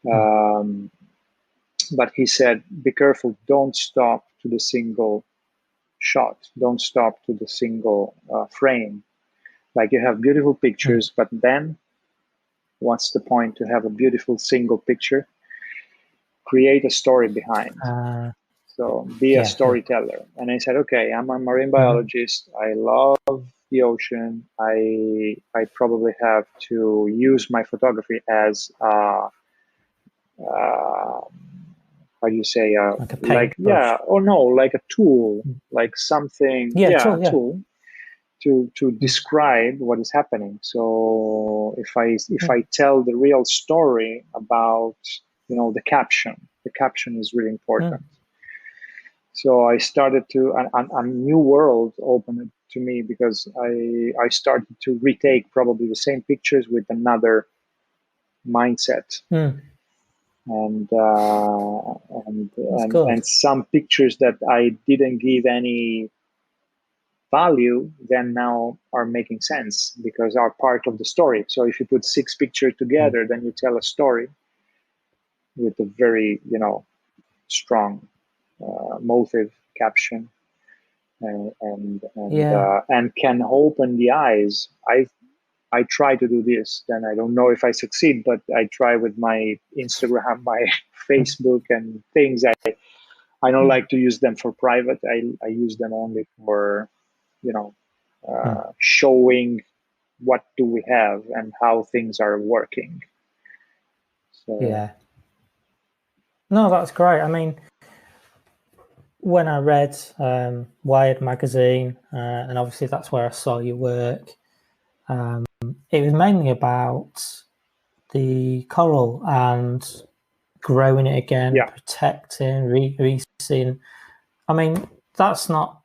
Mm. um, but he said, be careful, don't stop to the single shot, don't stop to the single frame. Like, you have beautiful Mm. pictures, but then what's the point to have a beautiful single picture? Create a story behind. Uh, So be a yeah, yeah. storyteller. And I said, okay, I'm a marine Hmm. biologist. I love the ocean. I probably have to use my photography as uh, how do you say, Like a like, paintbrush. yeah, or no, like a tool, like something, Yeah, yeah, a tool. Yeah. tool to Mm. describe what is happening. So if Mm. I tell the real story about, the caption is really Mm. important. So I started to a new world opened to me, because I started to retake probably the same pictures with another mindset, Mm. and That's good. and some pictures that I didn't give any value then now are making sense because are part of the story. So if you put six pictures Mm. together, then you tell a story with a very, strong motive, caption, Yeah. and can open the eyes. I try to do this. Then I don't know if I succeed, but I try with my Instagram, my Mm. Facebook, and things. I don't Mm. like to use them for private. I use them only for, you know Mm. showing what do we have and how things are working. So Yeah. No, that's great. I mean, when I read Wired magazine, and obviously that's where I saw your work, um, it was mainly about the coral and growing it again, yeah, protecting, re-seeing. I mean, that's not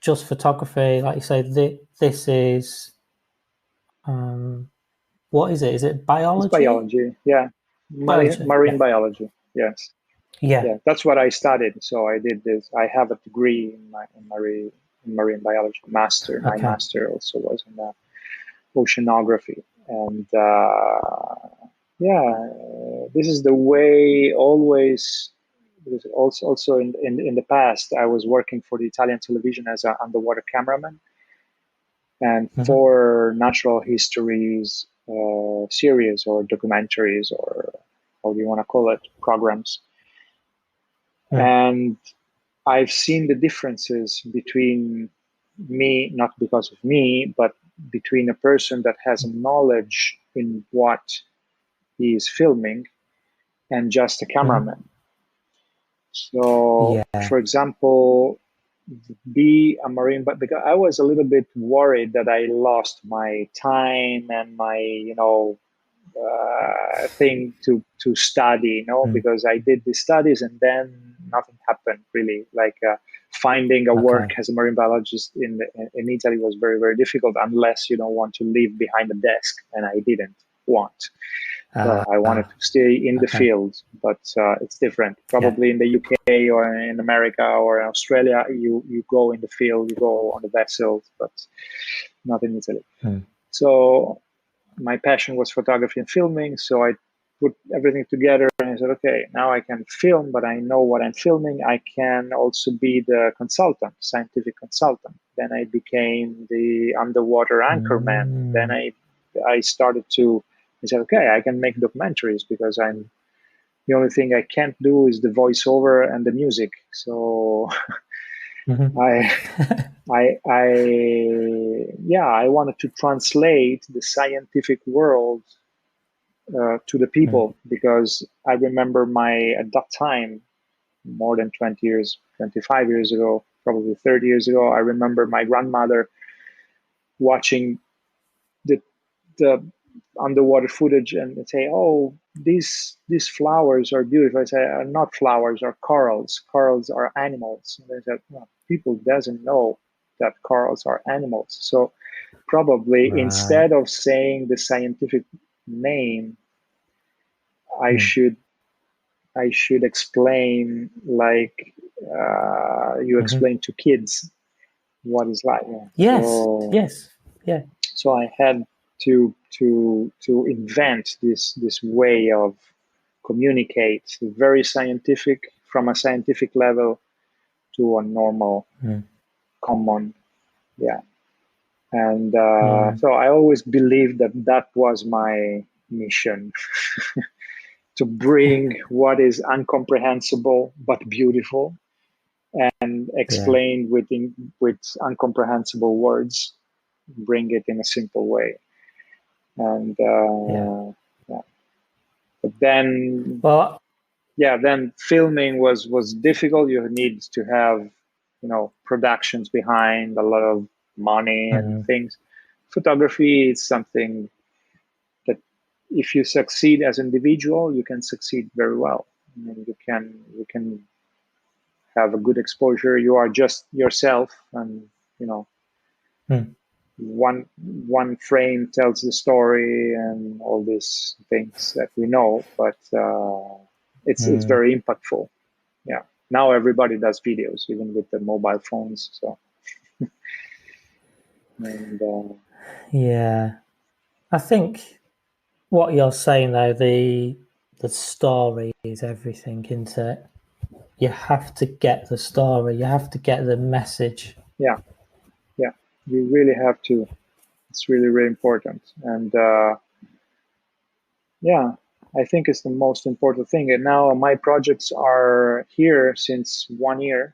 just photography. Like you say, this is, um, what is it? Is it it's biology? biology. Yeah, Biology. marine Yeah. biology. Yes, Yeah. yeah, that's what I studied. So I did this. I have a degree in marine biology. Master. My Okay. master also was in oceanography, and yeah, this is the way always. Because also in the past, I was working for the Italian television as an underwater cameraman, and Hmm. for natural histories series or documentaries, or how do you want to call it, programs. Mm. And I've seen the differences between me, not because of me, but between a person that has a knowledge in what he is filming and just a Hmm. cameraman. So, Yeah. for example, be a marine, but because I was a little bit worried that I lost my time and my, thing to study, Mm. because I did the studies and then nothing happened really. Like, finding a work Okay. as a marine biologist in Italy was very, very difficult unless you don't want to live behind a desk, and I didn't want. I wanted to stay in the Okay. field, but it's different. Yeah. Probably in the UK or in America or in Australia, you go in the field, you go on the vessels, but not in Italy. Mm. So my passion was photography and filming, so I put everything together and I said, okay, now I can film, but I know what I'm filming. I can also be the consultant, scientific consultant. Then I became the underwater anchorman. Then Mm. I started to, I said, okay, I can make documentaries because I'm the only thing I can't do is the voiceover and the music. So Hmm. I yeah, I wanted to translate the scientific world to the Mm. people, because I remember at that time, more than 20 years, 25 years ago, probably 30 years ago, I remember my grandmother watching the the underwater footage and say, "Oh, these flowers are beautiful." I say, "Are not flowers, are corals. Corals are animals." And they said, "Well, people doesn't know that corals are animals." So probably Right. instead of saying the scientific name, I Mm. should I should explain like you Hmm. explain to kids what it's like. Yeah. Yes. So Yes. Yeah. so I had to invent this way of communicate very scientific from a scientific level to a normal Mm. common, yeah. And Mm. so I always believed that that was my mission to bring what is incomprehensible but beautiful and Yeah. explain with incomprehensible words, bring it in a simple way. And Yeah. yeah. But then, Well. yeah, then filming was difficult. You need to have, productions behind, a lot of money and Mm. things. Photography is something that if you succeed as an individual, you can succeed very well. I mean, you can have a good exposure. You are just yourself, and you know Mm. one frame tells the story and all these things that we know, but it's Mm. very impactful. Yeah. Now everybody does videos, even with the mobile phones. So and Yeah. I think what you're saying though, the story is everything, isn't it? You have to get the story. You have to get the message. yeah, yeah, you really have to. It's really really important, and yeah, I think it's the most important thing. And now my projects are here since 1 year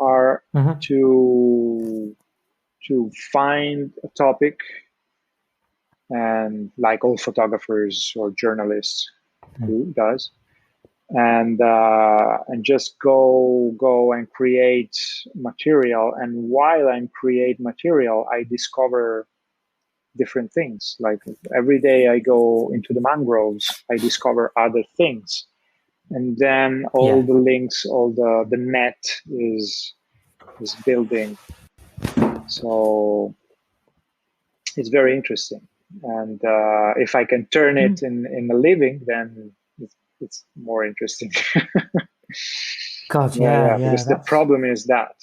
are Hmm. to find a topic, and like all photographers or journalists do does, and just go and create material. And while I'm create material, I discover different things. Like every day I go into the mangroves, I discover other things, and then all Yeah. the links, all the net is building. So it's very interesting. And if I can turn Mm. it in a living, then it's more interesting. God, Yeah, yeah, yeah. yeah. Because the That's problem is that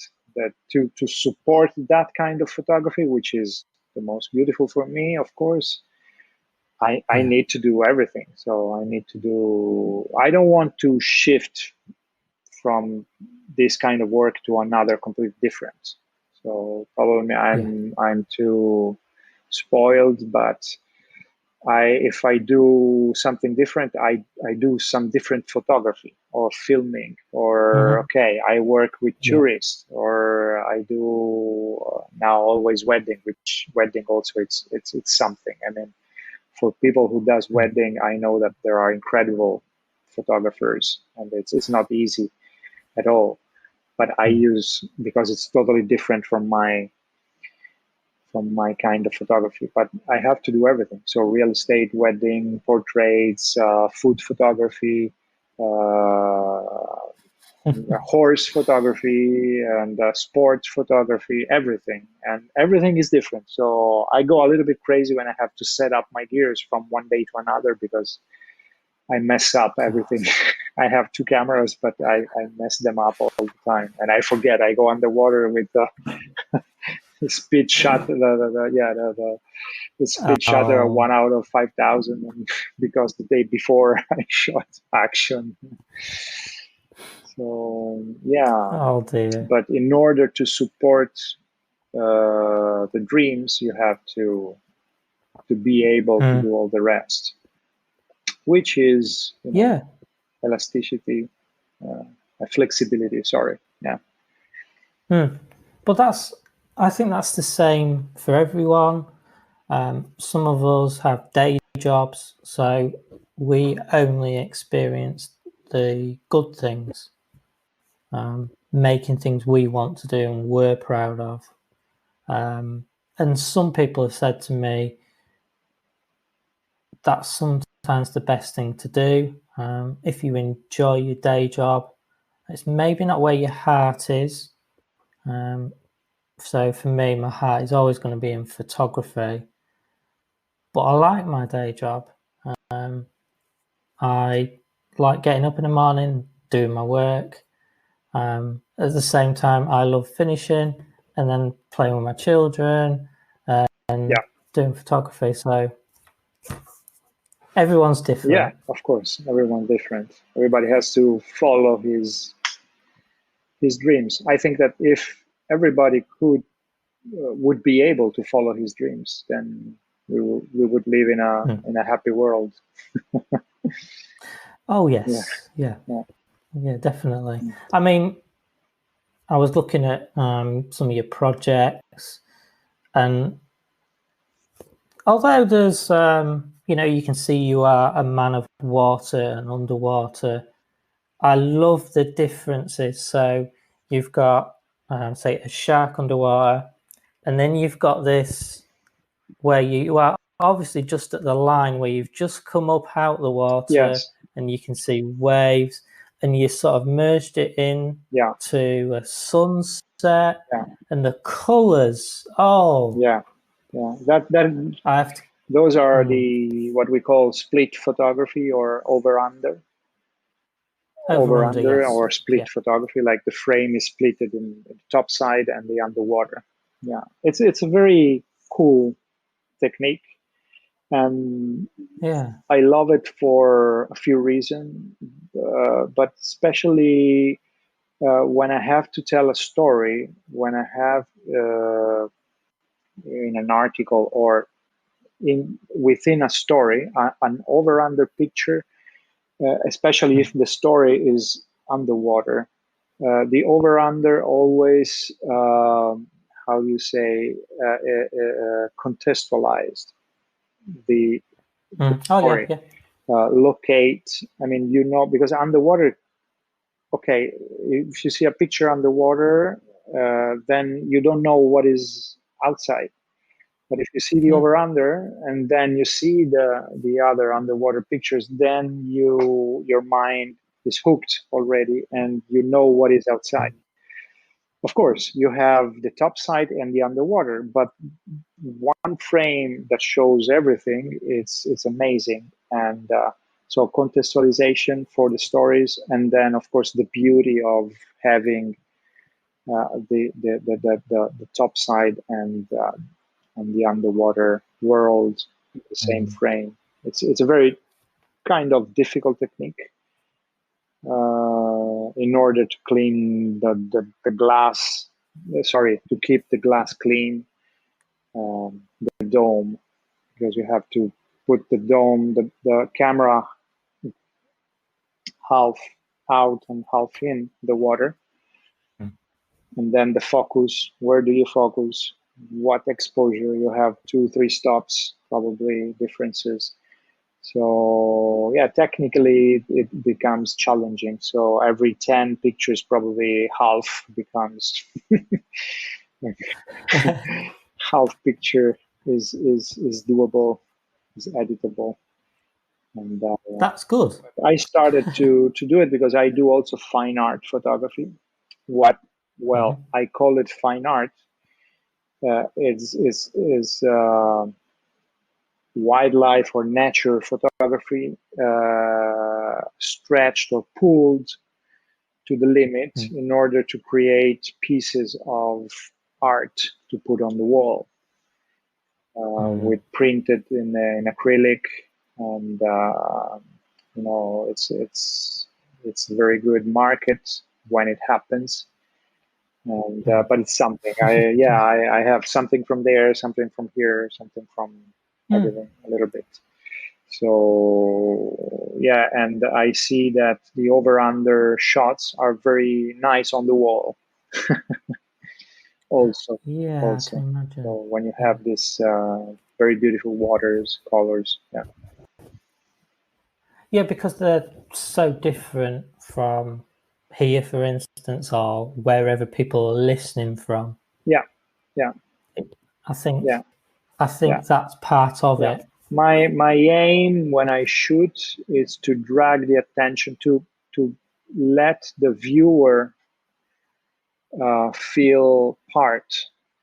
to support that kind of photography, which is the most beautiful for me, of course, I yeah. need to do everything. So I need to do. I don't want to shift from this kind of work to another completely different. So probably Yeah. I'm too spoiled, but if I do something different, I do some different photography or filming, or Hmm. okay, I work with Yeah. tourists, or I do now always wedding, which wedding also it's something. I mean, for people who does Mm. wedding, I know that there are incredible photographers, and it's not easy at all. But I Mm. use, because it's totally different from my kind of photography. But I have to do everything. So real estate, wedding, portraits, food photography, horse photography, and sports photography, everything. And everything is different. So I go a little bit crazy when I have to set up my gears from one day to another, because I mess up everything. God. I have two cameras, but I mess them up all the time. And I forget. I go underwater with the speed shot, the speed shutter Oh. 1 out of 5,000, and because the day before I shot action. So yeah, Oh dear. but in order to support the dreams, you have to be able to Mm. do all the rest, which is Yeah. elasticity, uh, flexibility. Sorry, yeah, Mm. But I think that's the same for everyone. Some of us have day jobs, so we only experience the good things, making things we want to do and we're proud of. And some people have said to me, that's sometimes the best thing to do. If you enjoy your day job, it's maybe not where your heart is. So for me, my heart is always going to be in photography, but I like my day job. I like getting up in the morning, doing my work. At the same time, I love finishing and then playing with my children and doing photography. So everyone's different. Yeah, of course, everyone's different. Everybody has to follow his dreams. I think that if everybody would be able to follow his dreams, then we would live in a happy world. Oh yes, yeah, definitely. I mean, I was looking at some of your projects, and although there's you can see you are a man of water and underwater, I love the differences. So you've got say a shark underwater, and then you've got this where you are obviously just at the line where you've just come up out the water and you can see waves, and you sort of merged it in to a sunset and the colors. That I have to, those are the what we call split photography or over under yes. or split photography, like the frame is splitted in the top side and the underwater. It's a very cool technique, and I love it for a few reasons, but especially when I have to tell a story, when I have in an article or within a story an over under picture, especially if the story is underwater. The over under always, how you say, contextualized the story. Locate, I mean, because underwater, okay, if you see a picture underwater, then you don't know what is outside. But if you see the over under and then you see the other underwater pictures, then your mind is hooked already and you know what is outside. Of course, you have the top side and the underwater, but one frame that shows everything, it's amazing. And so contextualization for the stories, and then of course the beauty of having the top side and the underwater world in the same frame. It's a very kind of difficult technique in order to clean the glass. Sorry, to keep the glass clean, the dome, because you have to put the dome, the camera half out and half in the water. And then the focus, where do you focus? What exposure? You have 2-3 stops, probably differences. So yeah, technically it becomes challenging. So every 10 pictures, probably half becomes half picture is doable, is editable. And that's good. I started to do it because I do also fine art photography. I call it fine art. Is wildlife or nature photography stretched or pulled to the limit in order to create pieces of art to put on the wall, with printed in acrylic, and it's a very good market when it happens. And but it's something I have something from there, something from here, something from everything a little bit. So yeah, and I see that the over under shots are very nice on the wall. also I can imagine. So when you have this very beautiful waters, colors, because they're so different from here, for instance, or wherever people are listening from. I think that's part of it. My aim when I shoot is to drag the attention to let the viewer feel part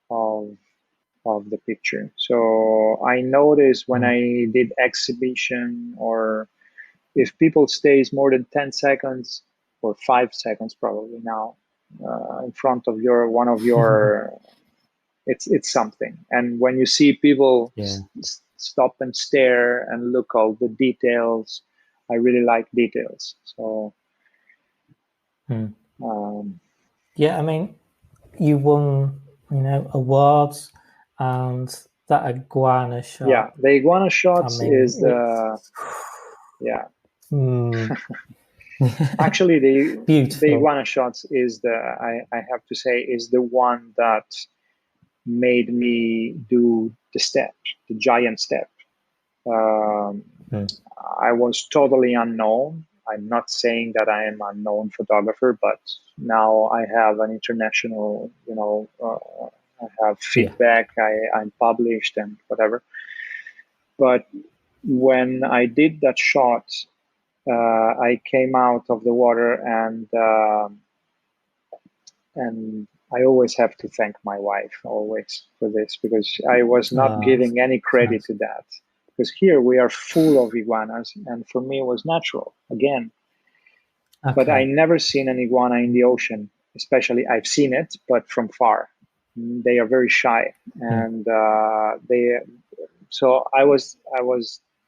of of the picture. So I notice when Mm. I did exhibition, or if people stays more than 10 seconds or 5 seconds probably now in front of your one of your, it's something. And when you see people Yeah. stop and stare and look all the details, I really like details. So Mm. um, Yeah, I mean, you won, awards, and that iguana yeah, shot. the iguana I shots mean, is it's the, yeah, mm, actually the beautiful. iguana shots is the, I have to say, is the one that made me do the step, the giant step. um, Mm. I was totally unknown. I'm not saying that I am an unknown photographer, but now I have an international, I have Yeah. feedback, I'm published and whatever. But when I did that shot, I came out of the water, and I always have to thank my wife always for this, because I was not giving any It's credit nice. to that. Because here we are full of iguanas, and for me it was natural again. But I Okay. never seen an iguana in the ocean. Especially, I've seen it, but from far. They are very shy, Mm. and they. So I was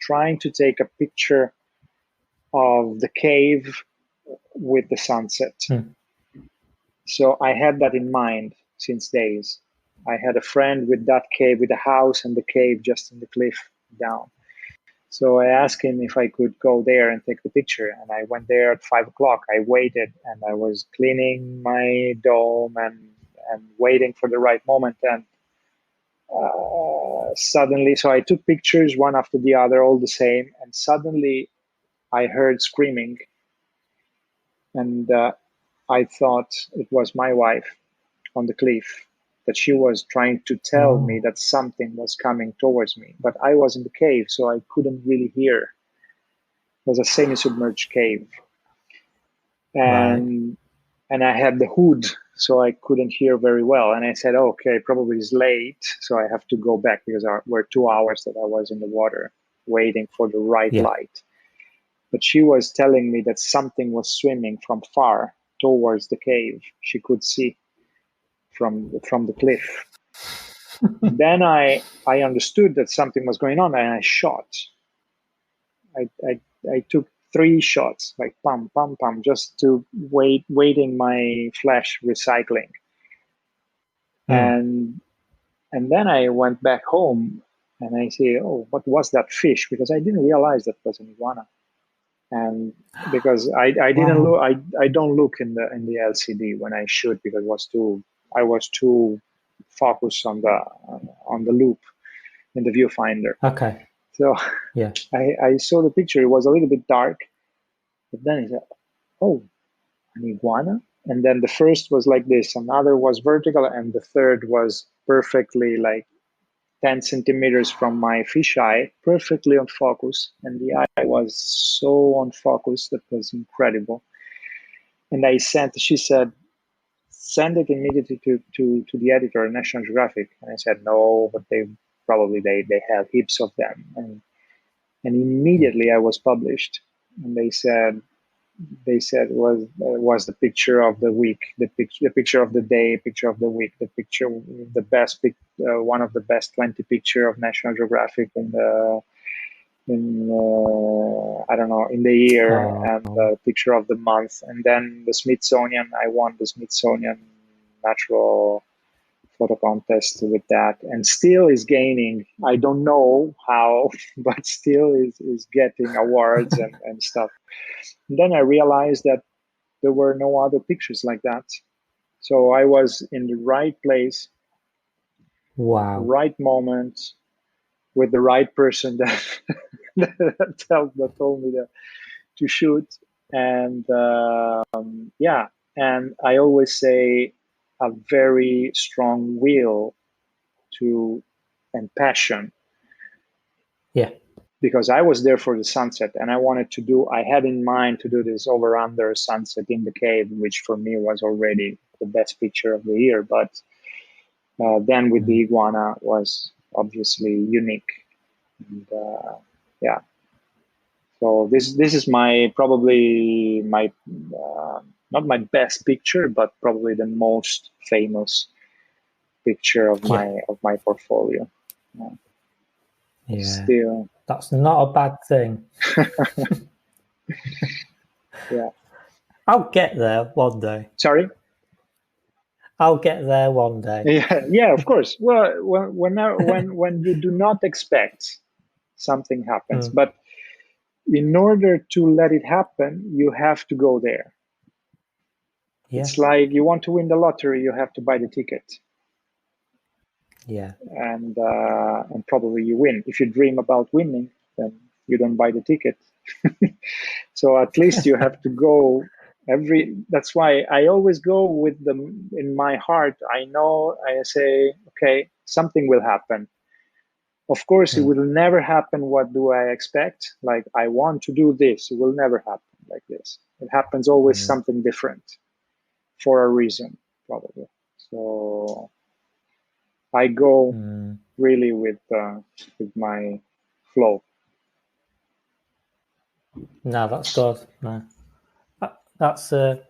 trying to take a picture of the cave with the sunset. Mm. So I had that in mind since days. I had a friend with that cave, with a house and the cave just in the cliff down. So I asked him if I could go there and take the picture. And I went there at 5 o'clock. I waited and I was cleaning my dome and waiting for the right moment. And suddenly, so I took pictures one after the other, all the same. And suddenly I heard screaming. And I thought it was my wife on the cliff, that she was trying to tell me Oh, that something was coming towards me. But I was in the cave, so I couldn't really hear. It was a semi-submerged cave, right. and I had the hood, so I couldn't hear very well. And I said, okay, probably it's late, so I have to go back, because there were 2 hours that I was in the water waiting for the right Yeah. light. But she was telling me that something was swimming from far towards the cave. She could see from the cliff. Then I understood that something was going on, and I shot. I took 3 shots, like pam, pam, pam, just to waiting my flash recycling. Mm. And then I went back home and I say, oh, what was that fish? Because I didn't realize that was an iguana. And because I didn't look, Wow. I don't look in the LCD when I shoot, because I was too focused on the loop in the viewfinder. Okay. So Yeah. I saw the picture. It was a little bit dark, but then I said, "Oh, an iguana." And then the first was like this, another was vertical, and the third was perfectly like 10 centimeters from my fisheye, perfectly on focus. And the eye was so on focus, that was incredible. And she said, send it immediately to the editor of National Geographic. And I said, no, but they have heaps of them. And Mm. immediately I was published. And they said was the picture of the week, the picture of the day, picture of the week, the best one of the best 20 picture of National Geographic in I don't know, in the year, Oh, and the picture of the month. And then the Smithsonian, I won the Smithsonian natural photo contest with that, and still is gaining. I don't know how, but still is getting awards and stuff. And then I realized that there were no other pictures like that. So I was in the right place, wow. right moment, with the right person that that told me to shoot. And yeah, and I always say a very strong will to and passion Yeah. because I was there for the sunset, and I had in mind to do this over under sunset in the cave, which for me was already the best picture of the year. But then with the iguana was obviously unique. And, yeah. So this is probably my not my best picture, but probably the most famous picture of my portfolio. Yeah, Still, that's not a bad thing. yeah. I'll get there one day. Sorry. I'll get there one day. Yeah, of course. Well, when you do not expect, something happens. But in order to let it happen, you have to go there. Yeah. It's like you want to win the lottery, you have to buy the ticket. Yeah. And probably you win. If you dream about winning, then you don't buy the ticket. So at least you have to go that's why I always go with them in my heart. I know, I say, okay, something will happen. Of course, it will never happen. What do I expect? Like, I want to do this. It will never happen like this. It happens always something different for a reason, probably. So I go really with my flow. No, that's good. No, that's a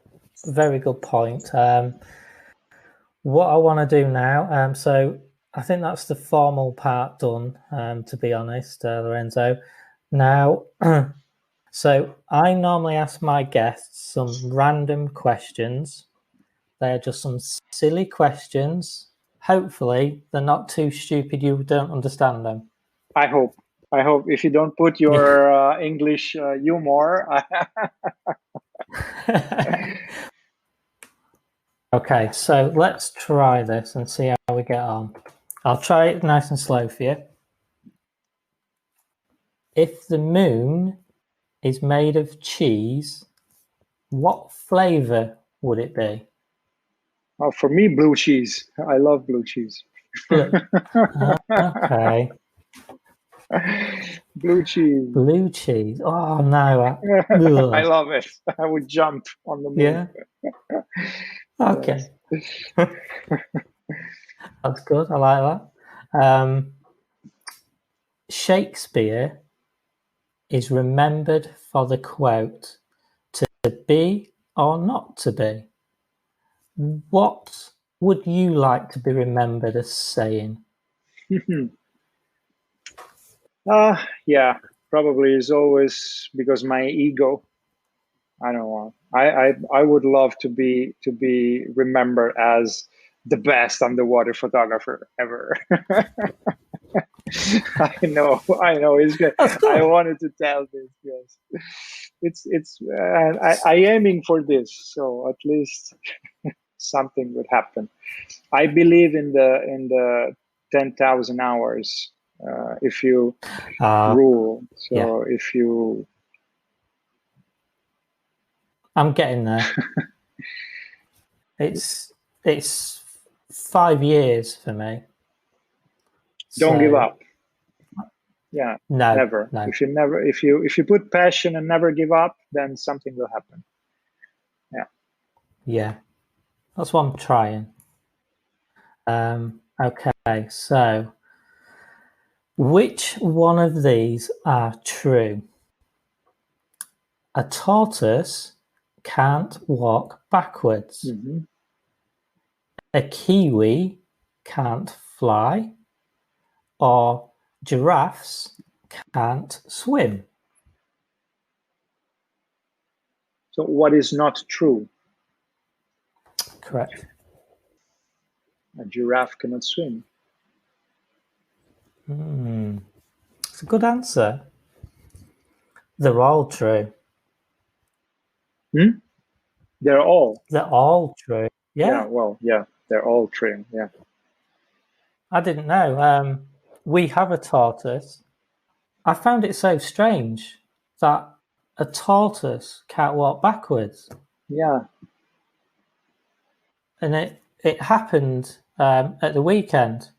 very good point. What I want to do now, so I think that's the formal part done, to be honest, Lorenzo. Now, so I normally ask my guests some random questions. They're just some silly questions. Hopefully, they're not too stupid you don't understand them. I hope. If you don't put your English humor. Okay, so let's try this and see how we get on. I'll try it nice and slow for you. If the moon is made of cheese, what flavour would it be? Oh, for me, blue cheese. I love blue cheese. Okay. Blue cheese. Blue cheese. Oh no. I love it. I would jump on the moon. Yeah. Okay. That's good. I like that. Shakespeare is remembered for the quote, "To be or not to be." What would you like to be remembered as saying? Yeah, probably is always because my ego. I don't know. I would love to be remembered as the best underwater photographer ever. I know. It's good. I wanted to tell this. Yes, it's. I aiming for this, so at least something would happen. I believe in the 10,000 hours. If you rule, so if you. I'm getting there. It's 5 years for me. Don't give up. Yeah, no, never. No. If you put passion and never give up, then something will happen. Yeah. Yeah, that's what I'm trying. Okay, so which one of these are true? A tortoise can't walk backwards. Mm-hmm. A kiwi can't fly. Or giraffes can't swim. So what is not true? Correct. A giraffe cannot swim. It's a good answer. They're all true. They're all true. Yeah, well, yeah, they're all true. Yeah. I didn't know. We have a tortoise. I found it so strange that a tortoise can't walk backwards. Yeah. And it happened at the weekend.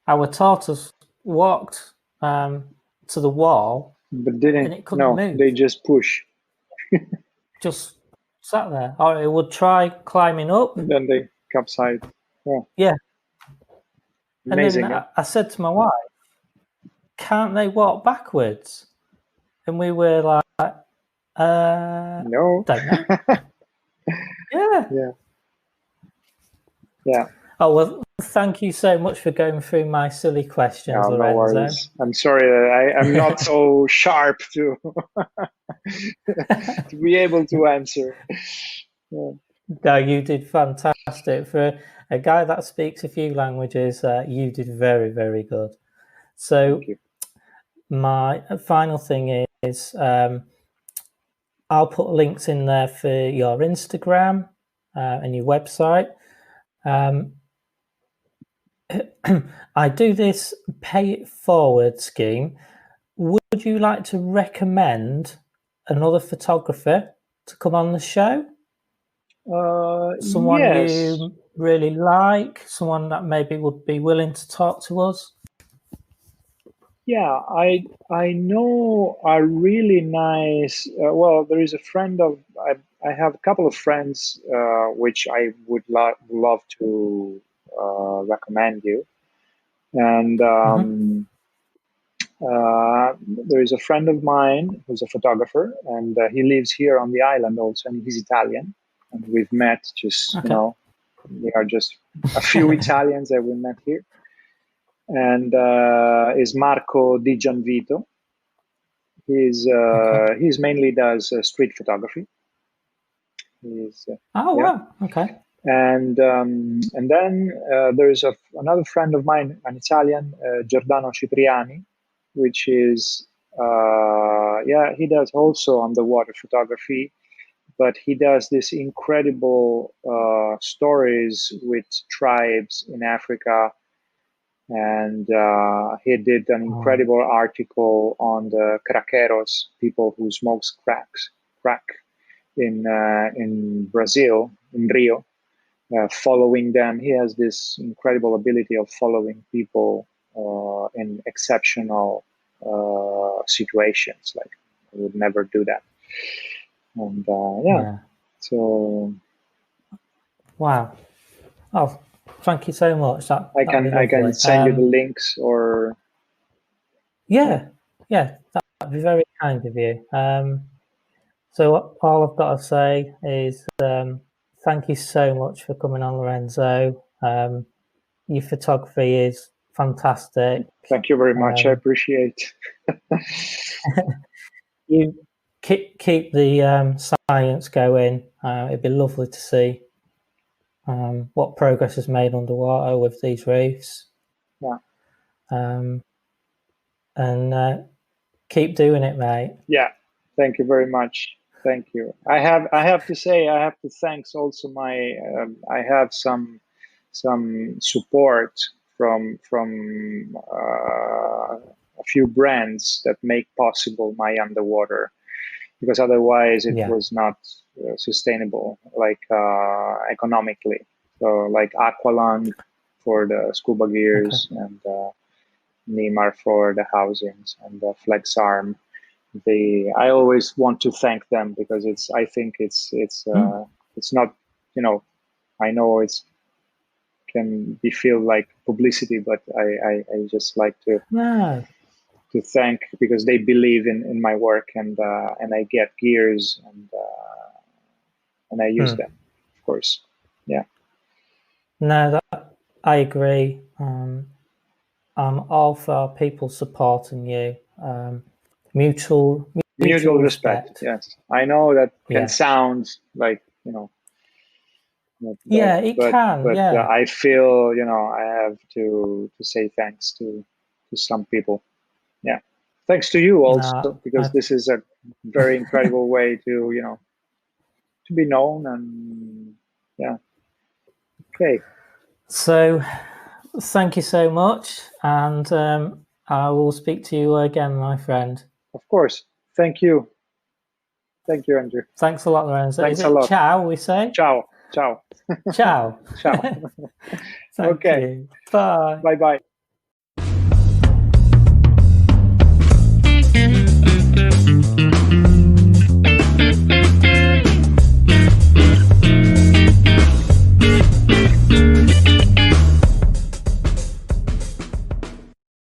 Our tortoise walked to the wall, But and it couldn't move. they just push. Just sat there. Or it would try climbing up. And then they capsize. Yeah. Amazing. And then I said to my wife, can't they walk backwards? And we were like, no. Don't know. Yeah. Oh, well, thank you so much for going through my silly questions, Lorenzo. No worries. I'm sorry, I'm not so sharp to to be able to answer. Yeah. No, you did fantastic. For a guy that speaks a few languages, you did very, very good. So my final thing is I'll put links in there for your Instagram and your website. I do this pay it forward scheme. Would you like to recommend another photographer to come on the show? Someone yes. you really like, someone that maybe would be willing to talk to us? Yeah, I know a really nice. Well, there is a friend of. I have a couple of friends which I would love to recommend you. And there is a friend of mine who's a photographer, and he lives here on the island also, and he's Italian. And we've met just, we are just a few Italians that we met here. And is Marco Di Gianvito. He's mainly does street photography. Wow, okay. And then there is another friend of mine, an Italian, Giordano Cipriani, which is he does also underwater photography, but he does this incredible stories with tribes in Africa. And he did an incredible article on the craqueros, people who smokes crack in Brazil, in Rio, following them. He has this incredible ability of following people in exceptional situations. Like, I would never do that. And so. Wow. Oh, thank you so much. I can send you the links, or that'd be very kind of you. So all I've got to say is thank you so much for coming on, Lorenzo. Your photography is fantastic. Thank you very much. I appreciate. You keep the science going. It'd be lovely to see what progress is made underwater with these reefs. Yeah. And keep doing it, mate. Yeah. Thank you very much. Thank you. I have to say, I have to thanks also my. I have some support from a few brands that make possible my underwater, because otherwise it was not sustainable, like economically. So like Aqualung for the scuba gears, and Neymar for the housings, and FlexArm. I always want to thank them, because I think it's not, I know it's can be feel like publicity, but I just like to thank, because they believe in my work, and I get gears, and I use them, of course. Yeah. No, I agree. I'm all for people supporting you. Mutual respect. Yes, I know that can sound like, it can. But I feel, I have to say thanks to some people. Yeah, thanks to you also, because this is a very incredible way to to be known, and okay. So, thank you so much, and I will speak to you again, my friend. Of course. Thank you. Thank you, Andrew. Thanks a lot, Lorenzo. Thanks a lot. Ciao, we say? Ciao. Ciao. Ciao. Thank you. Bye. Bye-bye.